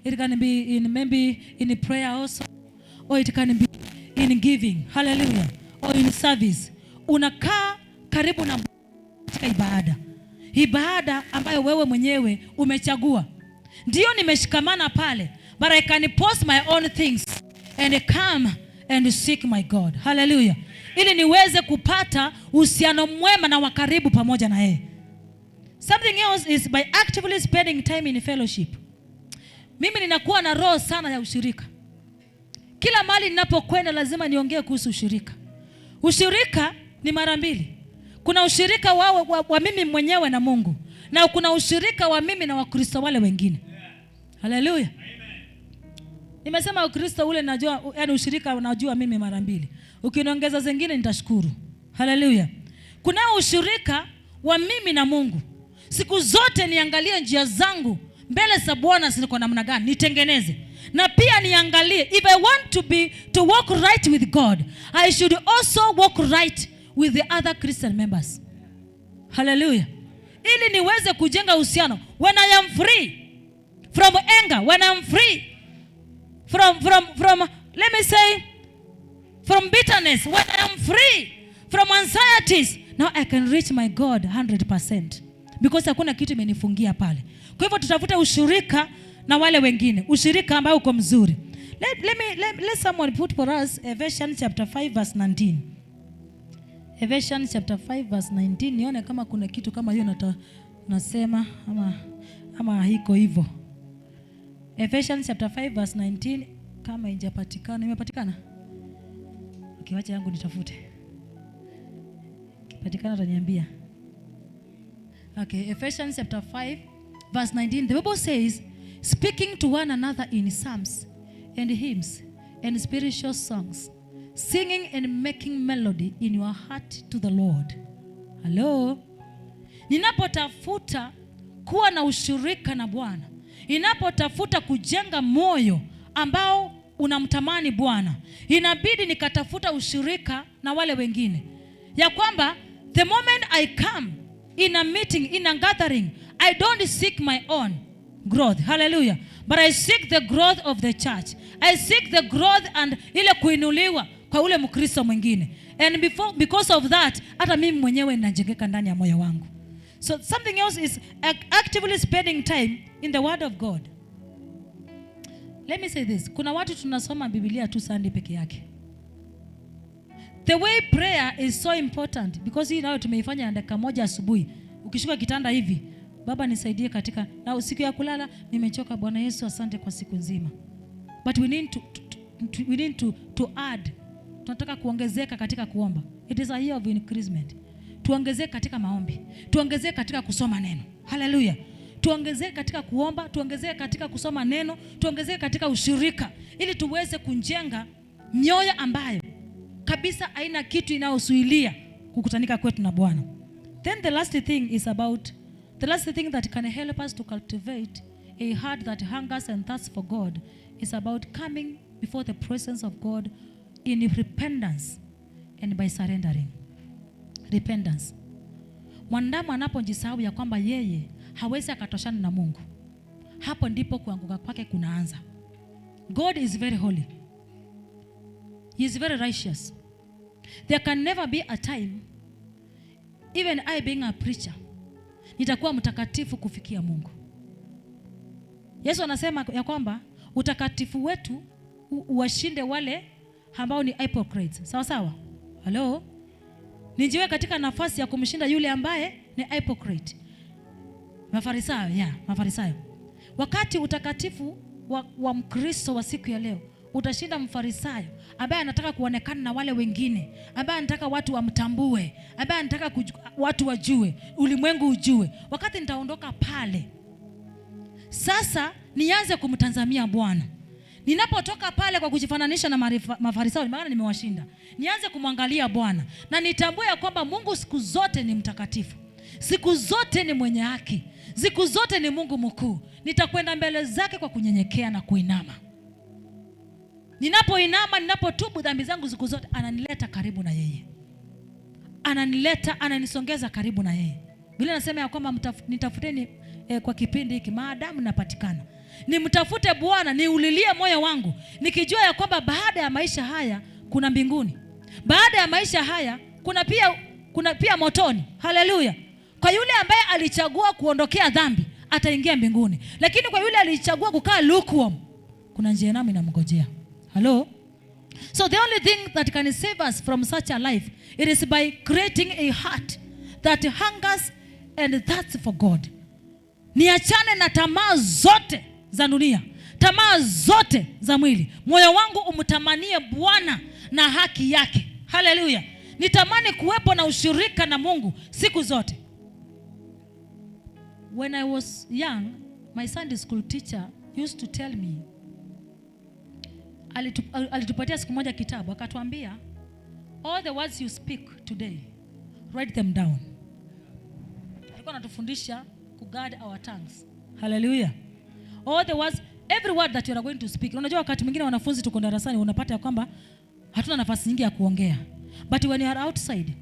it can be in maybe in prayer also, or it can be in giving. Hallelujah. Or in service. Unakaa karibu na katika ibada. Ibada ambayo wewe mwenyewe umechagua. Ndio nimeshikamana pale, but I can post my own things and come and seek my God. Hallelujah. Ili niweze kupata uhusiano mwema na wakaribu pamoja na yeye. Something else is by actively spending time in fellowship. Mimi ninakuwa na roho sana ya ushirika. Kila mahali ninapokwenda lazima niongee kuhusu ushirika. Ushirika ni mara mbili. Kuna ushirika wa mimi mwenyewe na Mungu, na kuna ushirika wa mimi na Wakristo wale wengine. Haleluya. Nimesema Ukristo ule najua, yani ushirika unajua mimi mara mbili. Ukiniongeza zingine nitashukuru. Haleluya. Kuna ushirika wa mimi na Mungu. Siku zote niangalie njia zangu mbele za Bwana ziko namna gani, nitengeneze. Na pia niangalie, if I want to walk right with God, I should also walk right with the other Christian members. Hallelujah. Ili niweze kujenga uhusiano. When I am free from anger, when I am free from let me say from bitterness, when I am free from anxieties, now I can reach my God 100%. Because hakuna kitu imenifungia pale. Kwa hivyo tutafuta ushirika na wale wengine, ushirika ambao uko mzuri. Let someone put for us Ephesians chapter 5 verse 19. Ephesians chapter 5 verse 19. Nione kama kuna kitu kama hiyo nasema ama hiko hivyo. Ephesians chapter 5 verse 19, kama ijapatikana. Imepatikana? Okay, wacha yangu nitafute. Kipatikana ataniambia. Okay, Ephesians chapter 5 verse 19. The Bible says, speaking to one another in psalms and hymns and spiritual songs, singing and making melody in your heart to the Lord. Hello. Ninapotafuta kuwa na ushirika na Bwana, ninapotafuta kujenga moyo ambao unamtamani Bwana, inabidi nikatafuta ushirika na wale wengine. Ya kwamba the moment I come in a meeting, in a gathering, I don't seek my own growth. Hallelujah. But I seek the growth of the church. I seek the growth and ile kuinuliwa kwa ule Mkristo mwingine. And because of that, hata mimi mwenyewe ninajengeka ndani ya moyo wangu. So something else is actively spending time in the word of God. Let me say this. Kuna watu tunasoma Biblia tu Sunday peke yake. The way prayer is so important, because hii nayo tumeifanya dakika moja asubuhi. Ukishuka kitanda hivi, Baba nisaidie katika na siku ya kulala, nimechoka Bwana Yesu, asante kwa siku nzima. But we need to add. Tunataka kuongezeka katika kuomba. It is a year of increasement. Tuongezeke katika maombi. Tuongezeke katika kusoma neno. Hallelujah. Tuongezeke katika kuomba, tuongezeke katika kusoma neno, tuongezeke katika ushirika ili tuweze kujenga mioyo ambayo kabisa haina kitu inayosuilia kukutanika kwetu na Bwana. Then the last thing that can help us to cultivate a heart that hungers and thirsts for God is about coming before the presence of God in repentance and by surrendering. Repentance. Mwanadamu anapojisahau ya kwamba yeye hawezi akatoshana na Mungu, hapo ndipo kuanguka kwake kunaanza. God is very holy. He is very righteous. There can never be a time, even I being a preacher, nitakuwa mtakatifu kufikia Mungu. Yesu anasema ya kwamba utakatifu wetu uwashinde wale ambao ni hypocrites. Sawa sawa? Hello? Nijiwe katika nafasi ya kumshinda yule ambaye ni hypocrite. Mafarisayo, Mafarisayo. Wakati utakatifu wa Mkristo wa siku ya leo utashinda mfarisayo ambaye anataka kuonekana na wale wengine, ambaye anataka watu wamtambue, ambaye anataka watu wajue, ulimwengu ujue. Wakati nitaondoka pale, sasa nianze kumtazamia Bwana. Ninapotoka pale kwa kujifananisha na mafarisayo, maana nimewashinda, nianze kumwangalia Bwana na nitambue ya kwamba Mungu siku zote ni mtakatifu, siku zote ni mwenye haki, siku zote ni Mungu mkuu. Nitakwenda mbele zake kwa kunyenyekea na kuinama. Ninapoinama, ninapotubu dhambi zangu siku zote, ananileta karibu na yeye. Ananisongeza karibu na yeye. Biblia inasema ya kwamba nitafuteni kwa kipindi hiki maadamu napatikana. Nimtafute Bwana, niulilie moyo wangu, nikijua ya kwamba baada ya maisha haya kuna mbinguni. Baada ya maisha haya kuna pia motoni. Haleluya. Kwa yule ambaye alichagua kuondokea dhambi, ataingia mbinguni. Lakini kwa yule alichagua kukaa lukewarm, kuna jehanamu inamngojea. Hello? So the only thing that can save us from such a life, it is by creating a heart that hungers and thirsts for God. Niachane na tamaa zote za dunia, tamaa zote za mwili. Moyo wangu umtamanie Bwana na haki yake. Haleluya. Nitamani kuwepo na ushirika na Mungu siku zote. When I was young, my Sunday school teacher used to tell me, alitupatia siku moja kitabu, akatuambia, all the words you speak today, write them down. Alikuwa anatufundisha to guard our tongues. Hallelujah. All the words, every word that you are going to speak. Unajua wakati mwingine wanafunzi tuko darasani unapata ya kwamba hatuna nafasi nyingi ya kuongea. But when you are outside,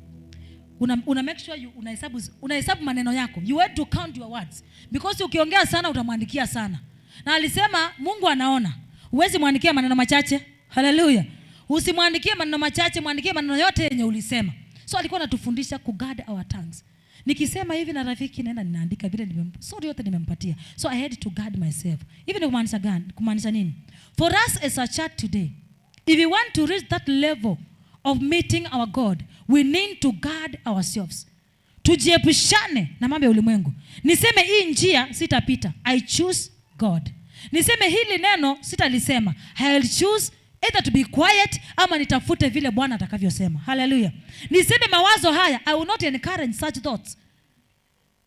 una make sure unahesabu maneno yako. You have to count your words. Because ukiongea sana utamwandikia sana. Na alisema Mungu anaona. Huwezi mwandikia maneno machache. Hallelujah. Usimwandikie maneno machache, mwandikie maneno yote yenye ulisema. So alikuwa anatufundisha ku guard our tongues. Nikisema hivi na rafiki naenda ninaandika vile sorry yote nimempatia. So I had to guard myself. Even kumaanisha nini? For us as a church today, if we want to reach that level of meeting our God, we need to guard ourselves. Tujiepushane na mambo ya ulimwengu. Niseme hii njia sitapita, I choose God. Niseme hili neno sitalisema, I will choose either to be quiet ama nitafute vile Bwana atakavyosema. Hallelujah. Niseme mawazo haya, I will not encourage such thoughts.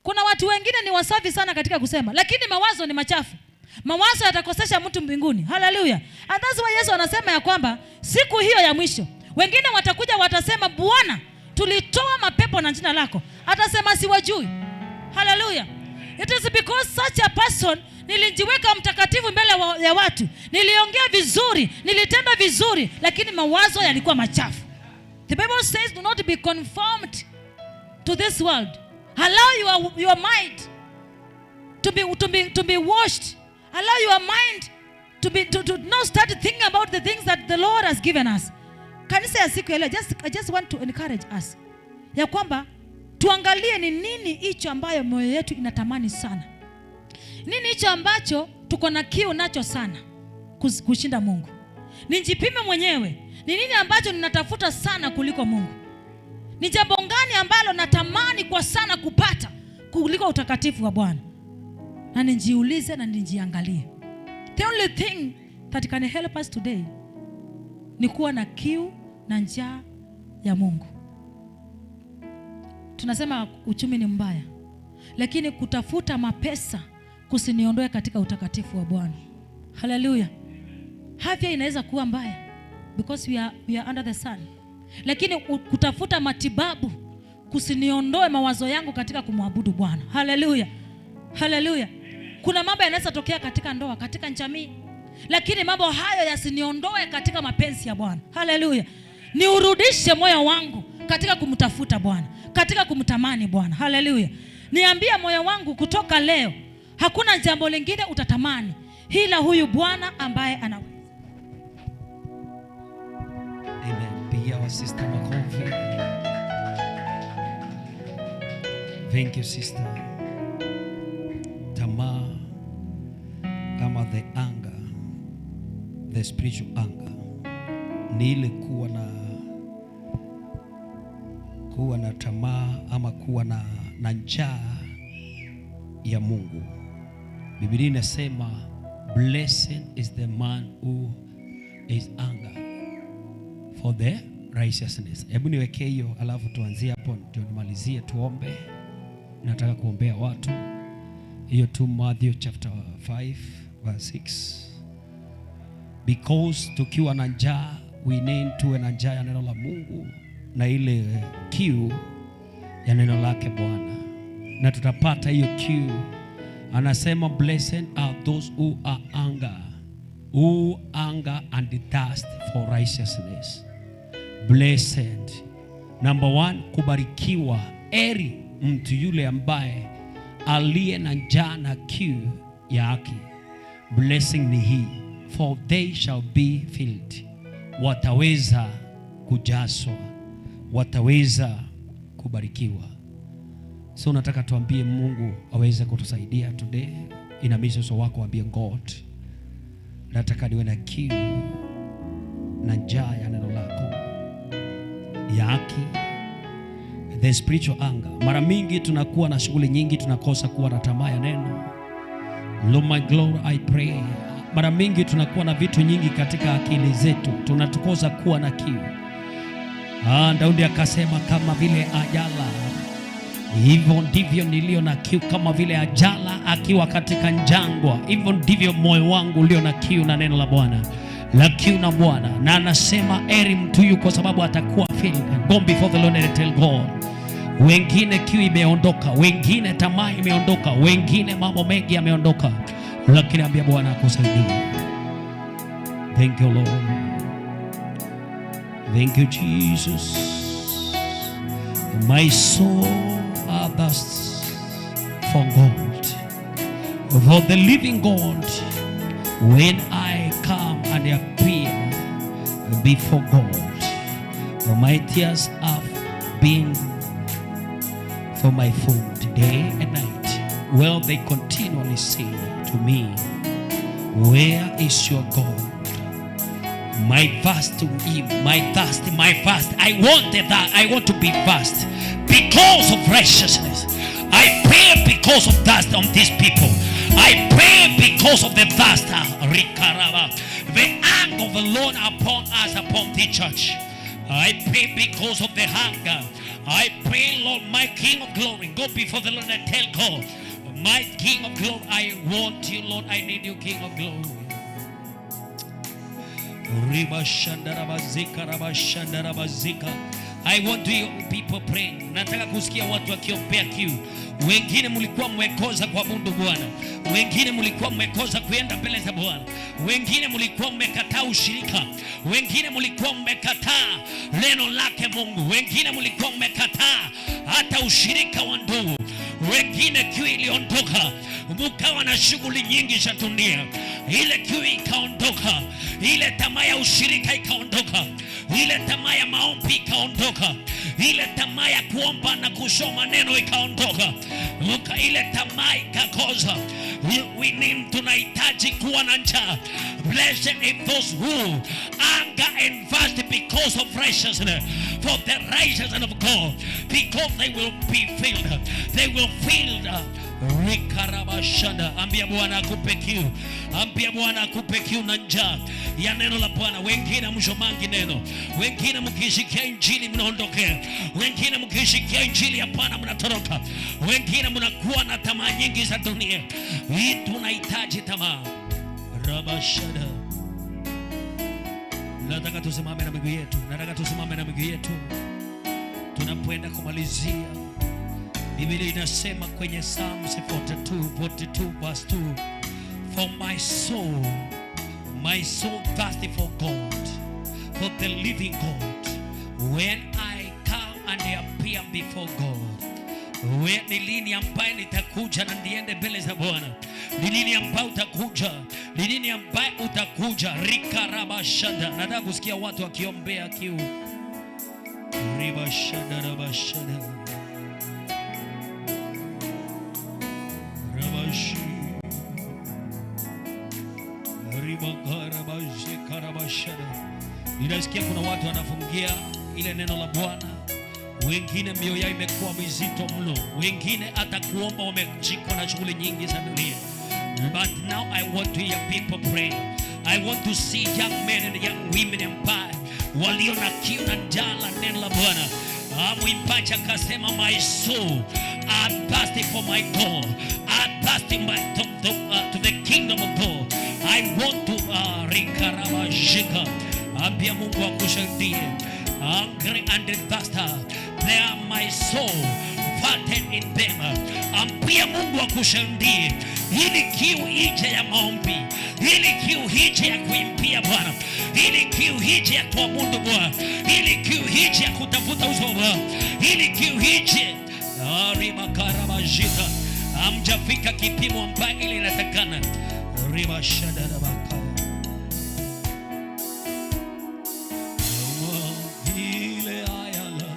Kuna watu wengine ni wasafi sana katika kusema, lakini mawazo ni machafu. Mawazo yatakosesha mtu mbinguni. Hallelujah. And that's why Yesu anasema ya kwamba siku hiyo ya mwisho, wengine watakuja watasema, Bwana, tulitoa mapepo na jina lako. Atasema siwajui. Hallelujah. It is because such a person, nilijiweka mtakatifu mbele ya watu, niliongea vizuri, nilitenda vizuri, lakini mawazo yalikuwa machafu. The Bible says, do not be conformed to this world. Allow your mind to be washed. Allow your mind to now start thinking about the things that the Lord has given us. Kanisa ya siku ya leo, I just want to encourage us ya kwamba tuangalie ni nini hicho ambayo moyo yetu inatamani sana. Nini hicho ambacho tuko na kiu nacho sana kushinda Mungu. Nijipime mwenyewe. Ni nini ambacho ninatafuta sana kuliko Mungu? Ni jambo gani ambalo natamani kwa sana kupata kuliko utakatifu wa Bwana? Na nijiulize na nijiangalie. The only thing that can help us today ni kuwa na kiu na njaa ya Mungu. Tunasema uchumi ni mbaya, lakini kutafuta mapesa kusiniondoe katika utakatifu wa Bwana. Hallelujah. Afya inaweza kuwa mbaya because we are under the sun. Lakini kutafuta matibabu kusiniondoe mawazo yangu katika kumwabudu Bwana. Hallelujah. Hallelujah. Kuna mambo yanaweza tokea katika ndoa, katika jamii, lakini mambo hayo yasiniondoe katika mapenzi ya Bwana. Hallelujah. Niurudishe moyo wangu katika kumtafuta Bwana, katika kumtamani Bwana. Hallelujah. Niambie moyo wangu kutoka leo, hakuna jambo lingine utatamani ila huyu Bwana ambaye anaweza. Amen. Pigia wa sister makofi. Thank you sister. Tamaa ama the anger, the spiritual anger, ni ile kuwa na tamaa ama kuwa na njaa ya Mungu. Biblia inasema blessed is the man who is anger for the righteousness. Hebu niweke hiyo alafu tuanzie hapo ndio nimalizie tuombe. Nataka kuombea watu. Hiyo tu Matthew chapter 5 verse 6. Because tukiwa na njaa, we need tuwe na njaa ya neno la Mungu na ile kiu ya neno lake Bwana, na tutapata hiyo kiu. Anasema blessed are those who are hunger and thirst for righteousness. Blessed, number one, kubarikiwa. Eri mtu yule ambaye aliye na njaa na kiu ya haki. Blessing ni hii, for they shall be filled. Wataweza kujazwa, wataweza kubarikiwa. So nataka tuambie Mungu aweze kutusaidia today. Inamisha uso wako, ambie God, nataka niwe na kiu na njaa ya neno lako ya haki, the spiritual hunger. Mara mingi tunakuwa na shughuli nyingi, tunakosa kuwa na tamaa ya neno. Lord my glory, I pray. Mara mingi tunakuwa na vitu nyingi katika akili zetu, tunatukosa kuwa na kiu. Daudi akasema kama vile ajala, hivyo ndivyo nilio na kiu. Kama vile ajala akiwa katika njangwa, hivyo ndivyo moyo wangu ulio na kiu na neno la Bwana, la kiu na Bwana. Na anasema eri mtu yuko, kwa sababu atakuwa filled. Go before the Lord and tell God. Wengine kiu imeondoka, wengine tamaa imeondoka, wengine mambo mengi yameondoka, lakini ambia Bwana akusaidie. Thank you Lord. Thank you Jesus. My soul thirsts for God, for the living God. When I come and appear before God, my tears have been for my food day and night. Well, they continually say to me, where is your God? My fast to him, my fast. I want to be fast because of righteousness. I pray because of thirst on these people. I pray because of the thirst. The anger of the Lord upon us, upon the church. I pray because of the hunger. I pray, Lord, my King of glory, go before the Lord and tell God, my King of glory, I want you, Lord, I need you, King of glory. I want to hear people praying. Nataka kusikia watu wakiombea kiu. Wengine mlikuwa mmekosa kuabudu Bwana, wengine mlikuwa mmekosa kuenda mbele za Bwana, wengine mlikuwa mmekataa ushirika, wengine mlikuwa mmekataa neno lake Mungu, wengine mlikuwa mmekataa hata ushirika wa ndugu, wengine kiu iliondoka, mkawa na shughuli nyingi za dunia. Ile kiu ikaondoka, ile tamaa ya ushirika ikaondoka, ile tamaa ya maombi ikaondoka, ile tamaa ya kuomba na kusoma neno ikaondoka, ile tamaa ikakosa. Tunahitaji kuwa na njaa. Blessed are those who hunger and fast because of righteousness, for the righteousness of God, because they will be filled. They will fill. Rikarabashanda. Ambia Bwana akupe kiu. Ambia Bwana akupe kiu na njaa ya neno la Bwana. Wengine mshomangi neno, wengine mkishikia injili mnaondokea, wengine mkishikia injili ya Bwana mnatoroka, wengine mnakuwa na tamaa nyingi za dunia. Hii tunahitaji tamaa. Rabashada. Nataka tusimame na miguu yetu. Nataka tusimame na miguu yetu tunapoenda kumalizia. Biblia inasema kwenye Psalms 42 verse 2, for my soul thirsty for God, for the living God. When I come and I appear before God. Ni lini ambaye nitakuja na niende mbele za Bwana? Ni lini ambaye utakuja? Ni lini ambaye utakuja? Rikarabashanda. Nataka kusikia watu wakiombea kiu. Ribashanda rabashanda. Ninasikia kuna watu wanafungia ile neno la Bwana. Wengine mioyo yao imekuwa mizito mno. Wengine hata kuomba wameshikwa na shughuli nyingi za dunia. But now I want to hear people pray. I want to see young men and young women empowered, walio na kiu na njaa la neno la Bwana. Mwimbaji akasema, my soul I'm thirsty for my God. I'm thirsty to the kingdom of God. I want to rikarabashika. Ambia Mungu akusaidie. Hungry and thirsty, they are my soul, fatten in them. Ambia Mungu akusaidie. Hili kiu ije ya maombi, hili kiu ije ya kuimbia Bwana, hili kiu ije ya kuabudu Bwana, hili kiu ije ya kutafuta uso wa Bwana, hili kiu ije rimakarabashika. Hamjafika kipimo ambayo ile inatakana. Rimashadabaka. Ile ayala.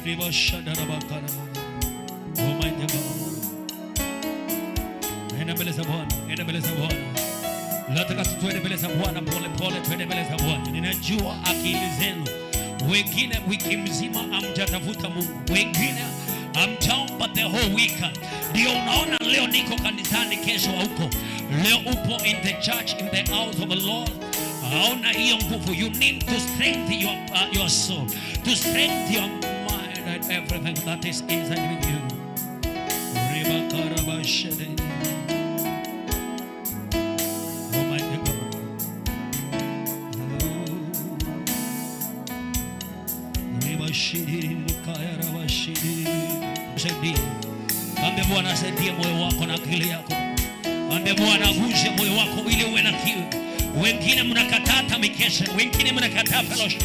Rimashadabaka. Oh my God. Enda mbele za Bwana, enda mbele za Bwana. Nataka tuende mbele za Bwana pole pole, tuende mbele za Bwana. Ninajua akili zenu, wengine wiki mzima hamjatafuta Mungu, wengine hamjaomba the whole week. Ndio unaona leo niko kanisani, kesho huko. Leo upo in the church, in the house of the Lord. Hauna hiyo nguvu. You need to strengthen your soul, to strengthen your mind and everything that is inside with you. Oh my God. Ambia Bwana asaidie moyo wako na akili yako. Ambia Bwana agushe moyo wako ili uwe na kiu. Wengine mnakataa mikesha, wengine mnakataa fellowship,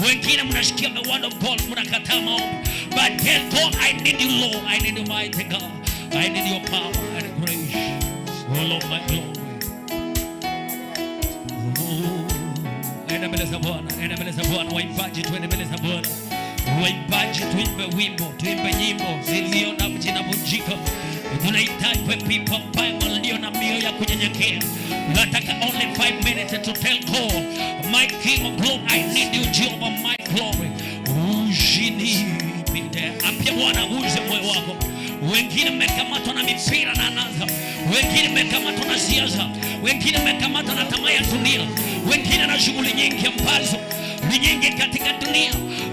wengine mnashikia the word of God, mnakataa maombi. But tell God, I need you Lord, I need you mighty God, I need your power and grace. Oh Lord my glory. Enda mbele za Bwana, enda mbele za Bwana. Waimbaji tuende mbele za Bwana. Waimbaji tuimbe wimbo, tuimbe nyimbo zilio na zinavunjika. Tunahitaji people ambao walio na mioyo ya kunyenyekea. Nataka only 5 minutes to tell God, my King of glory, I need you Jehovah, my glory. Ujinipite. Ambia Bwana uje moyo wako. Wengine mmekamatwa na mipira na anasa, wengine mmekamatwa na siasa, wengine mmekamatwa na tamaa ya dunia, wengine na shughuli nyingi ambazo ni nyingi katika dunia,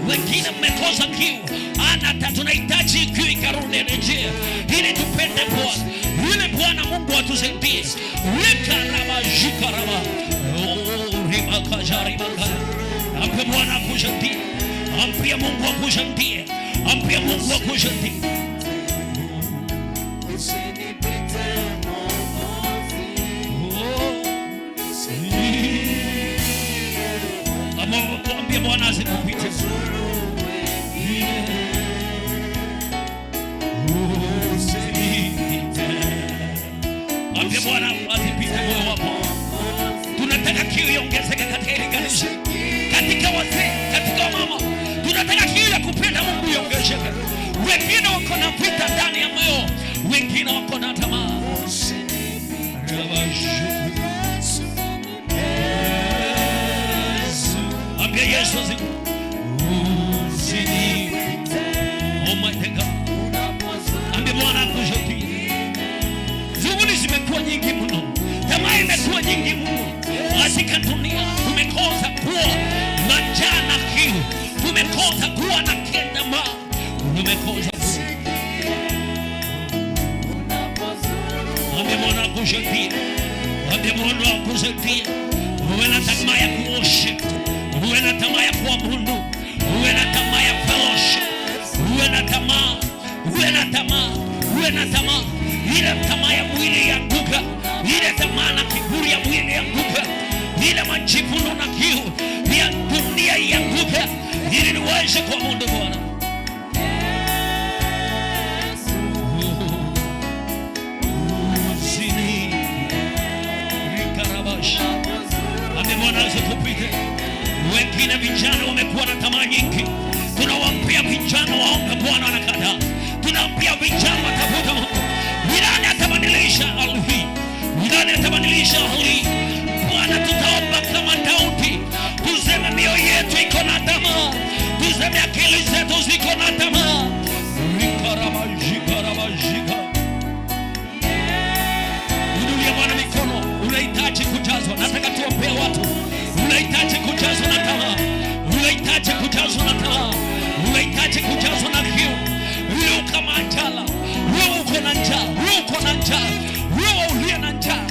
wengine mmekosa kiu. Tunahitaji kiu ikarudi rejea ili tupende Bwana, ili Bwana Mungu atusaidie. Rikaraba jikaraba rimakajariba. Ambia Bwana akusaidie, ambia Mungu akusaidie, ambia Mungu akusaidie. Ambia Bwana asikupite. Ambia Bwana asipite moyo wako. Tunataka kiu iongezeke katika hili kanisa, katika wazee, katika mama. Tunataka kiu ya kupenda Mungu iongezeke. Wengine wako na vita ndani ya moyo, wengine wako na tamaa. Ambia Yesu asikupite. Oh my God. Ambia Bwana akusaidie. Shughuli zimekuwa nyingi mno, tamaa imekuwa nyingi mno katika dunia. Tumekosa kuwa na njaa na kiu, tumekosa kuwa na kendama, tumekosa. Ambia Bwana akusaidie, ambia Bwana akusaidie. Uwe na tamaa ya kuworship, uwe na tamaa ya kuabudu, uwe na tamaa ya fellowship, uwe na tamaa, uwe na tamaa, uwe na tamaa. Ile tamaa ya mwili yanguka, ile tamaa na kiburi ya mwili yanguka, ile majivuno na kiu ya dunia yanguka, ili niweze kuabudu Bwana. Ambia Bwana asikupite. Wengine vijana wamekuwa na tamaa nyingi. Tunawaambia vijana waombe, Bwana anakataa. Tunawaambia vijana watafuta Mungu. Nani atabadilisha hali hii? Nani atabadilisha hali hii? Bwana, tutaomba kama Daudi. Tuseme mioyo yetu iko na tamaa. Tuseme akili zetu uko na njaa, wewe uliye na njaa,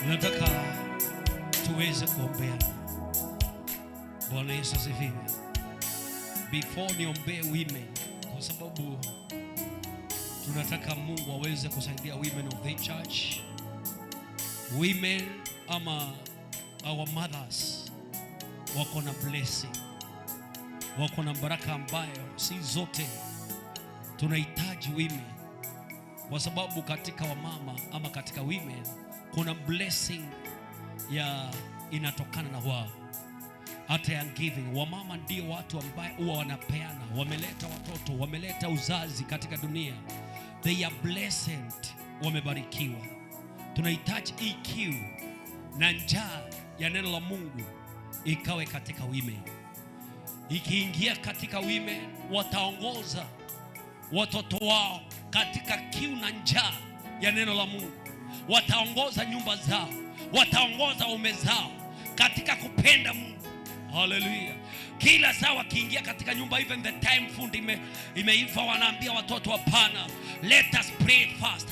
nataka tuweze kuombea. Bwana Yesu asifiwe. Before niombee women, kwa sababu tunataka Mungu aweze kusaidia women of the church. Women ama our mothers wako na blessing, wako na baraka ambayo si zote tunahitaji women, kwa sababu katika wamama ama katika women kuna blessing ya inatokana na wao. Hata ya giving, wamama ndio watu ambao huwa wanapeana, wameleta watoto, wameleta uzazi katika dunia. They are blessed, wamebarikiwa. Tunahitaji EQ na njaa ya neno la Mungu ikawe katika women. Ikiingia katika women, wataongoza watoto wao katika kiu na njaa ya neno la Mungu. Wataongoza nyumba zao, wataongoza waume zao katika kupenda Mungu. Hallelujah. Kila saa wakiingia katika nyumba, even the time food imeiva, wanaambia watoto hapana, let us pray first.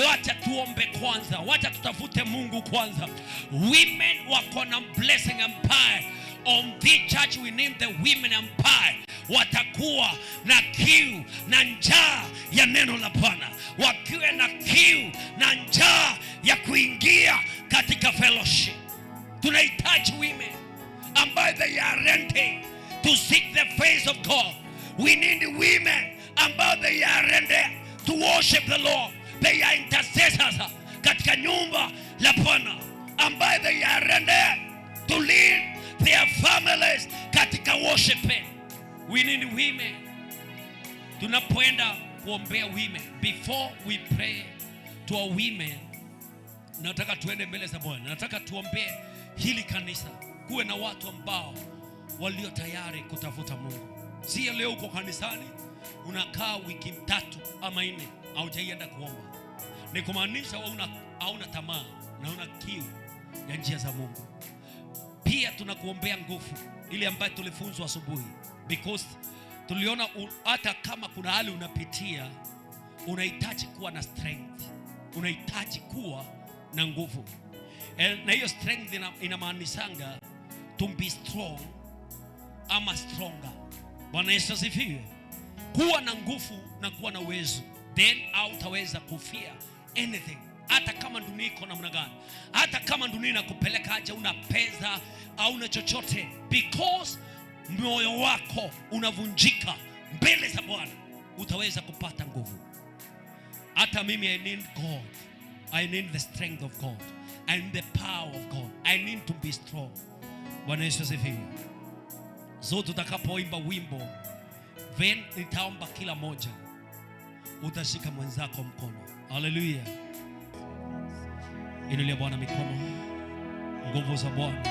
Wacha tuombe kwanza, wacha tutafute Mungu kwanza. Women wako na blessing empire. On the church we name the women empire. Watakuwa na kiu na njaa ya neno la Bwana, wakiwa na kiu na njaa ya kuingia katika fellowship. Tunahitaji women ambayo they are ready to seek the face of God. We need women ambayo they are ready to worship the Lord. They are intercessors katika nyumba la Bwana, ambayo they are ready to lead their families katika worshiping. We need women. Tunapoenda kuombea women, before we pray to our women, nataka tuende mbele za Bwana. Nataka tuombee hili kanisa, kuwe na watu ambao walio tayari kutafuta Mungu. Si leo uko kanisani unakaa wiki 3 ama 4 haujaenda kuomba. Ni kumaanisha hauna tamaa na una kiu ya njia za Mungu. Pia tunakuombea nguvu ile ambayo tulifunzwa asubuhi, because tuliona hata kama kuna hali unapitia, unahitaji kuwa na strength, unahitaji kuwa na nguvu. Na hiyo strength inamaanisanga to be strong ama stronger. Bwana Yesu asifiwe. Kuwa na nguvu na kuwa na uwezo, then hautaweza kufia anything. Hata kama dunia iko namna gani, hata kama dunia inakupeleka aje, una pesa au una chochote, because moyo wako unavunjika mbele za Bwana, utaweza kupata nguvu. Hata mimi I need God. I need the strength of God. I need the power of God. I need to be strong. Bwana Yesu asifiwe. So tutakapoimba wimbo, then nitaomba kila moja utashika mwenzako mkono. Hallelujah. Inulia Bwana mikono. Nguvu za Bwana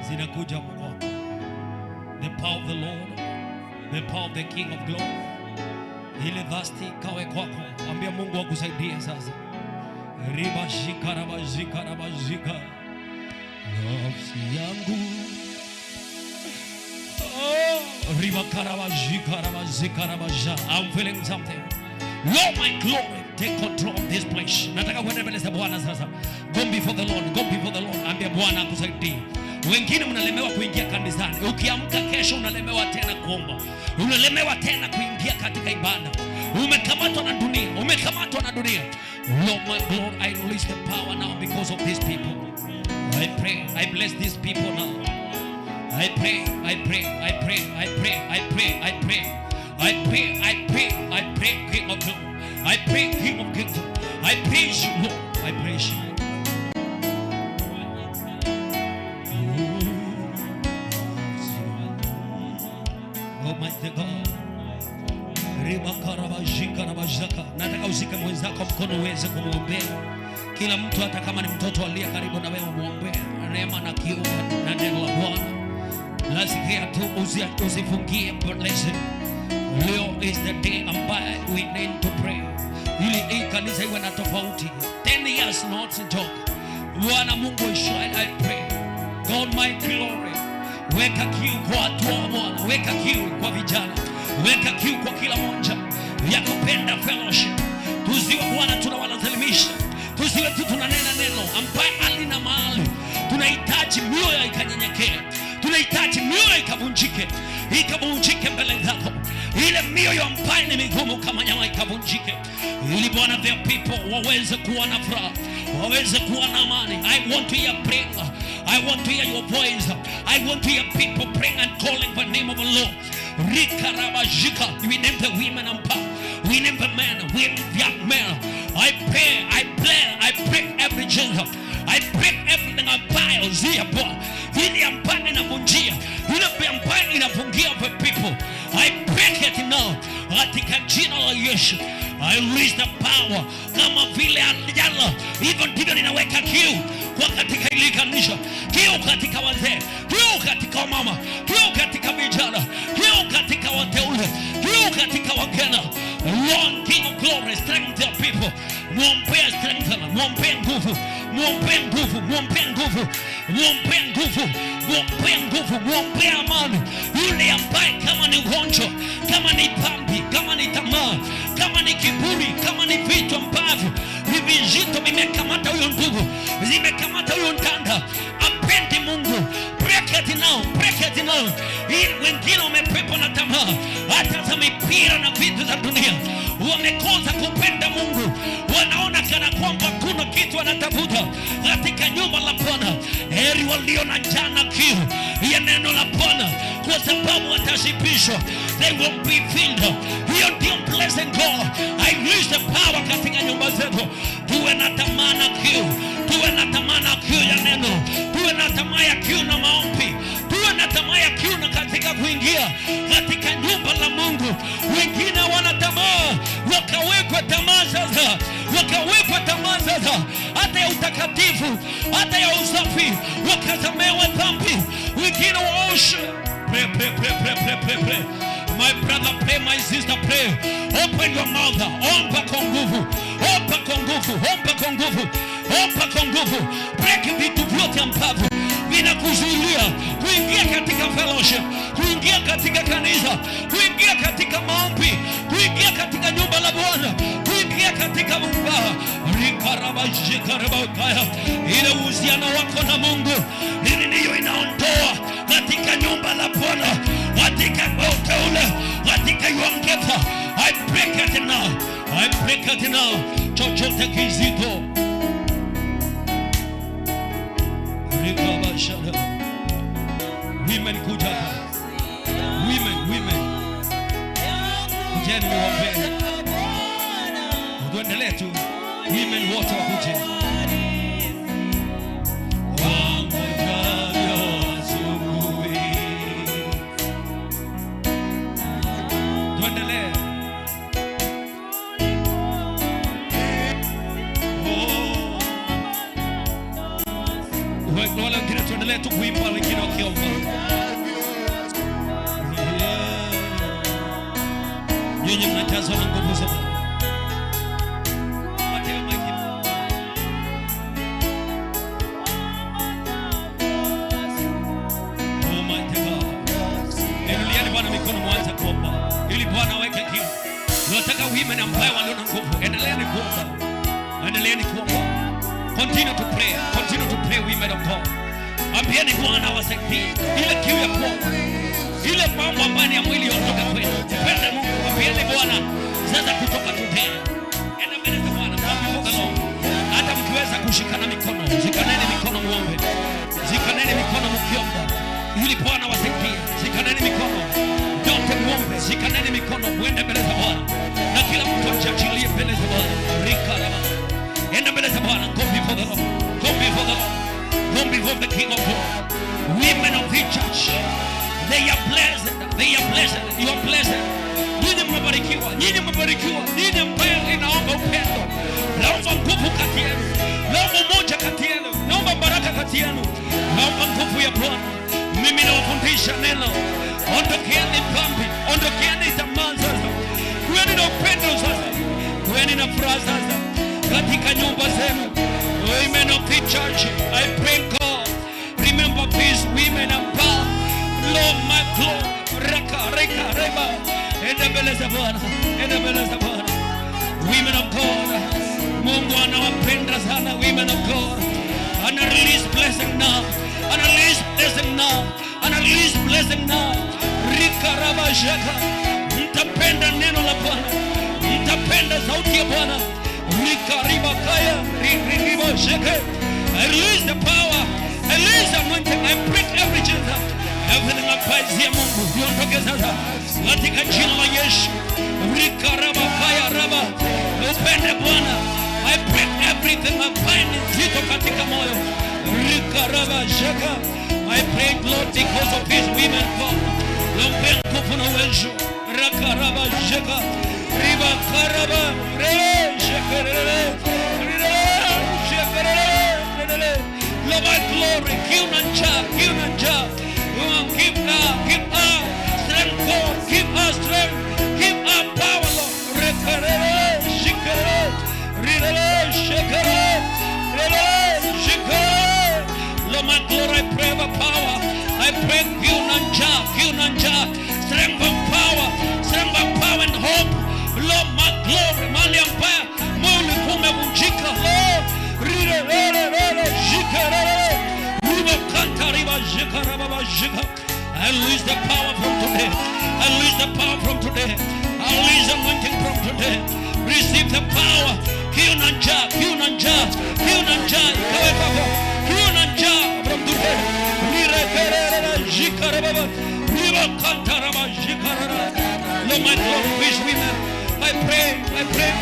zinakuja kwako. The power of the Lord, the power of the King of Glory. Ile dhasti kawe kwako. Ambia Mungu akusaidie sasa. Riba shikara zika nafsi yangu. Riba karaba zika. I'm feeling something. Lord, my glory, take control of this place. Nataka kwenda mbele za Bwana sasa. Go before the Lord, go before the Lord. Ambia Bwana akusaidie. Wengine mnalemewa kuingia kanisani. Ukiamka kesho unalemewa tena kuomba. Unalemewa tena kuingia katika ibada. Umekamatwa na dunia. Lord, my Lord, I release the power now because of these people. I pray, I bless these people now. I pray, King of Glory. I pray, King of Kings. I praise you, Lord. I praise you. Almighty God. Nataka usike mwenzako mkono uweze kumwombea. Kila mtu, hata kama ni mtoto aliye karibu na wewe, muombee neema na kiu na neno la Bwana. Nasikia tu usifungie blessing. Leo is the day ambaye we need to pray. Ili hii kanisa iwe na tofauti. 10 years not to talk. Bwana Mungu Israeli, I pray. God my glory. Weka kiu kwa watu wa Bwana. Weka kiu kwa vijana. Weka kiu kwa kila mmoja ya kupenda fellowship. Tusiwe Bwana tunawalazimisha. Tusiwe tu tunanena neno ambaye halina mahali. Tunahitaji mioyo ikanyenyekea. Tunahitaji mioyo ikavunjike mbele zako. Ile mioyo ambayo ni migumu kama nyama ikavunjike. Ili Bwana their people waweze kuwa na furaha, waweze kuwa na amani. I want to hear prayer. I want to hear your voice. I want to hear people praying and calling for the name of the Lord. Rikarabajika. We name the women and power. We name the men. We name the young men. I pray, I break every chain. I break everything ambayo zia Bwana. Hili ambayo inavunjia. Hili ambayo inafungia for people. I break it now. Katika jina la Yesu. I release the power. Kama vile alijala. Hivyo ndivyo ninaweka kiu kwa katika hili kanisa. Kiu katika wazee. Kiu katika mama. Kiu katika vijana. Kiu katika wateule. Kiu katika wageni. Lord King of Glory, strengthen your people. Mwombea strengthen. Mwombea nguvu. Mwombea nguvu. Mwombea nguvu. Mwombea nguvu. Mwombea nguvu. Mwombea amani. Yule ambaye kama ni ugonjwa, kama ni dhambi, kama ni tamaa, kama ni kiburi, kama ni vitu ambavyo vizito vimekamata huyo ndugu, zimekamata huyo ntanda, apendi Mungu. Break it now, break it now. Wengine wamepepwa na tamaa, hata za mipira na vitu za dunia. Wamekosa kupenda Mungu. Wanaona kana kwamba kuna kitu wanatafuta katika nyumba la Bwana. Heri walio na njaa na kiu ya neno la Bwana, kwa sababu watashibishwa. They will be filled. Hiyo ndio blessing God. I release the power katika nyumba zetu. Tuwe na tamaa na kiu. Tuwe na tamaa na kiu ya neno. Tuwe na tamaa ya kiu na maombi. Tuwe na tamaa ya kiu na katika kuingia katika nyumba la Mungu. Wengine wana tamaa, wakawekwa tamaa sasa. Wakawekwa tamaa sasa, hata ya utakatifu, hata ya usafi, wakasamewa dhambi. Wengine waoshe. Pray. My brother pray, my sister pray. Open your mouth. Omba kwa nguvu. Omba kwa nguvu. Omba kwa nguvu. Omba kwa nguvu. Break vitu vyote ambavyo vinakuzuilia kuingia katika fellowship, kuingia katika kanisa, kuingia katika maombi, kuingia katika nyumba la Bwana, kuingia katika Mungu. Rikarabajikarabaukaya. Ile uhusiano wako na Mungu nini ndiyo inaondoa katika nyumba la Bwana, katika uteule, katika yuangeta. I break it now. I break it now. Chochote kizito. Rikabashara. Women kuja hapa. Women. Kujeni niwaombee. Tuendelee tu. Women wote wakuje. Tuendelee. Wale wengine tuendelee tu kuimba, wengine wakiomba. Nyinyi mnajazwa na nguvu za Mungu. Mikono mwanza kuomba ili Bwana aweke kiu. Tunataka women ambao walio na nguvu. Endeleeni kuomba. Endeleeni kuomba. Continue to pray. Continue to pray, women of God. Ambieni Bwana awasaidie ile kiu ya kuomba. Ile mambo ambayo ni ya mwili ondoka kwenu. Pende Mungu. Ambieni Bwana sasa kutoka today. Enda mbele za Bwana kwa mikono. Hata mkiweza kushikana mikono, zikaneni mikono muombe. Zikaneni mikono mkiomba. Ili Bwana awasaidie. Zikaneni mikono. Yote muombe, zikaneni mikono, muende mbele za Bwana. Na kila mtu ajiachilie mbele za Bwana. Rikaraba. Enda mbele za Bwana. Go before the Lord. Go before the Lord. Go before the King of Glory. Women of the church, they are blessed. They are blessed. You are blessed. Nyinyi mmebarikiwa. Nyinyi mmebarikiwa. Nyinyi ambaye inaomba upendo. Naomba nguvu kati yenu. Naomba umoja kati yenu. Naomba baraka kati yenu. Naomba nguvu ya Bwana. Mimi nawafundisha neno. Ondokeeni dhambi, ondokeeni tamaa sasa. Kuweni na upendo sasa, kuweni na furaha sasa katika nyumba zenu. Women of the church, I pray God, remember these women and power. Lord my God, reka. Enda mbele za Bwana, enda mbele za Bwana. Women of God, Mungu anawapenda sana. Women of God, ana release blessing now, ana release blessing now, ana release blessing now. Rika raba shaka, mtapenda neno la Bwana, mtapenda sauti ya Bwana. Rika riba kaya, riba shaka. I release the power, I release the anointing, I break every chain, everything applies ya Mungu. Yondoke sasa katika jina la Yesu. Rika raba kaya raba, upende Bwana. I break everything I bind nzito katika moyo. Rika raba shaka. I pray Lord because of these women God. Lombe nguvu na uwezo. Raka raba shaka. Riba karaba. Re shaka re. Lord my glory. Give nanja. Give us strength God. Give us strength. Give us power Lord. Reka re shaka re. Shaka re. Lord my glory, I pray for power. I pray Q-Nanja, strength and power and hope. Lord my glory, mali ambaye mwili kumevunjika. Lord, I lose the power from today. I lose the power from today. I lose the anointing from today. Receive the power. Q-Nanja, ikawe kwako. Q-Nanja from today. Lord my God, wish women. I pray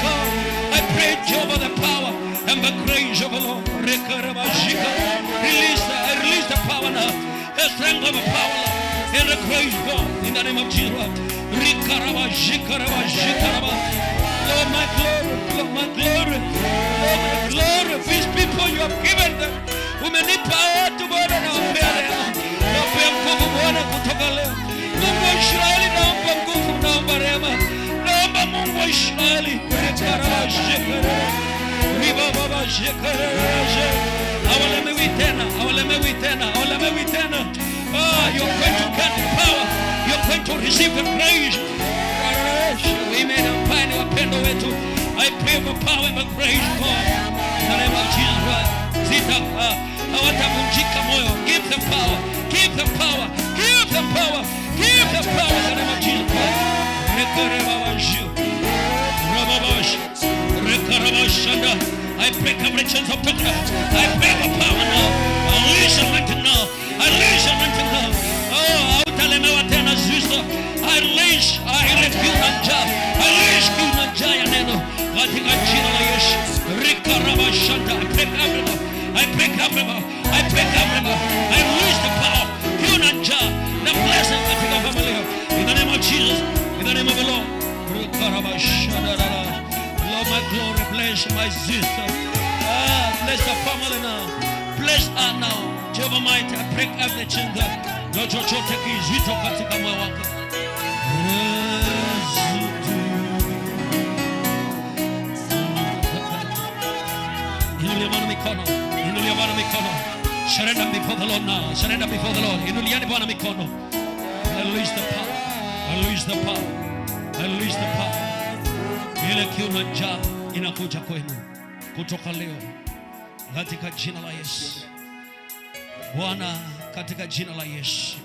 God. I pray Jehovah the power and the grace of the Lord. I release the power now. The strength of the power now. And the grace of God in the name of Jesus. Lord my glory. These people you have given them. Umenipa watu Bwana na wapea leo. Wapea nguvu Bwana kutoka leo. Mungu wa Israeli naomba nguvu, naomba rehema. Naomba Mungu wa Israeli. Hawalemewi tena. You're going to get power. You're going to receive the grace. Women ambaye ni wapendo wetu. I pray for power and grace God. In the name of Jesus Christ. Hawatavunjika moyo. Give them power. In the name of Jesus Christ. I break every chains of darkness. I break the power now. I release anointing now. Hautalemewa tena sister. I release Q-Nanja ya neno katika jina la Yesu. Rika raba shanda. I break everyone. I release the power. Q-Nanja, the blessing katika familia. In the name of Jesus. In the name of the Lord. Rika raba shanda. Lord my glory, bless my sister. Bless the family now. Bless her now. Jehovah mighty, I break every chain that no chochote kizito katika moyo wako. Inulia Bwana mikono. Surrender before the Lord now. Surrender before the Lord. Inuliani Bwana mikono. I release the power. Ile Q-Nanja inakuja kwenu kutoka leo katika jina la Yesu. Bwana, katika jina la Yesu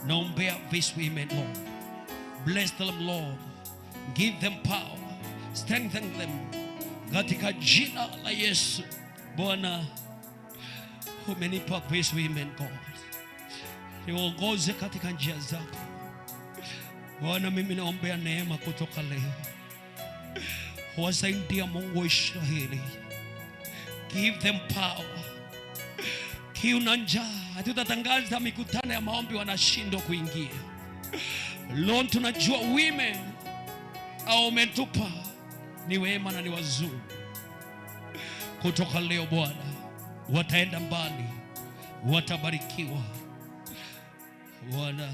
naombea these women Lord. Bless them Lord. Give them power. Strengthen them katika jina la Yesu. Bwana, umenipa these women God. Niongoze katika njia zako. Bwana, mimi naombea neema kutoka leo. Wasaidia Mungu wa Israeli. Give them power. Q-Nanja, hatutatangaza mikutano ya maombi wanashindwa kuingia. Lord, tunajua women au umetupa ni wema na ni wazuri. Kutoka leo Bwana, wataenda mbali, watabarikiwa. Bwana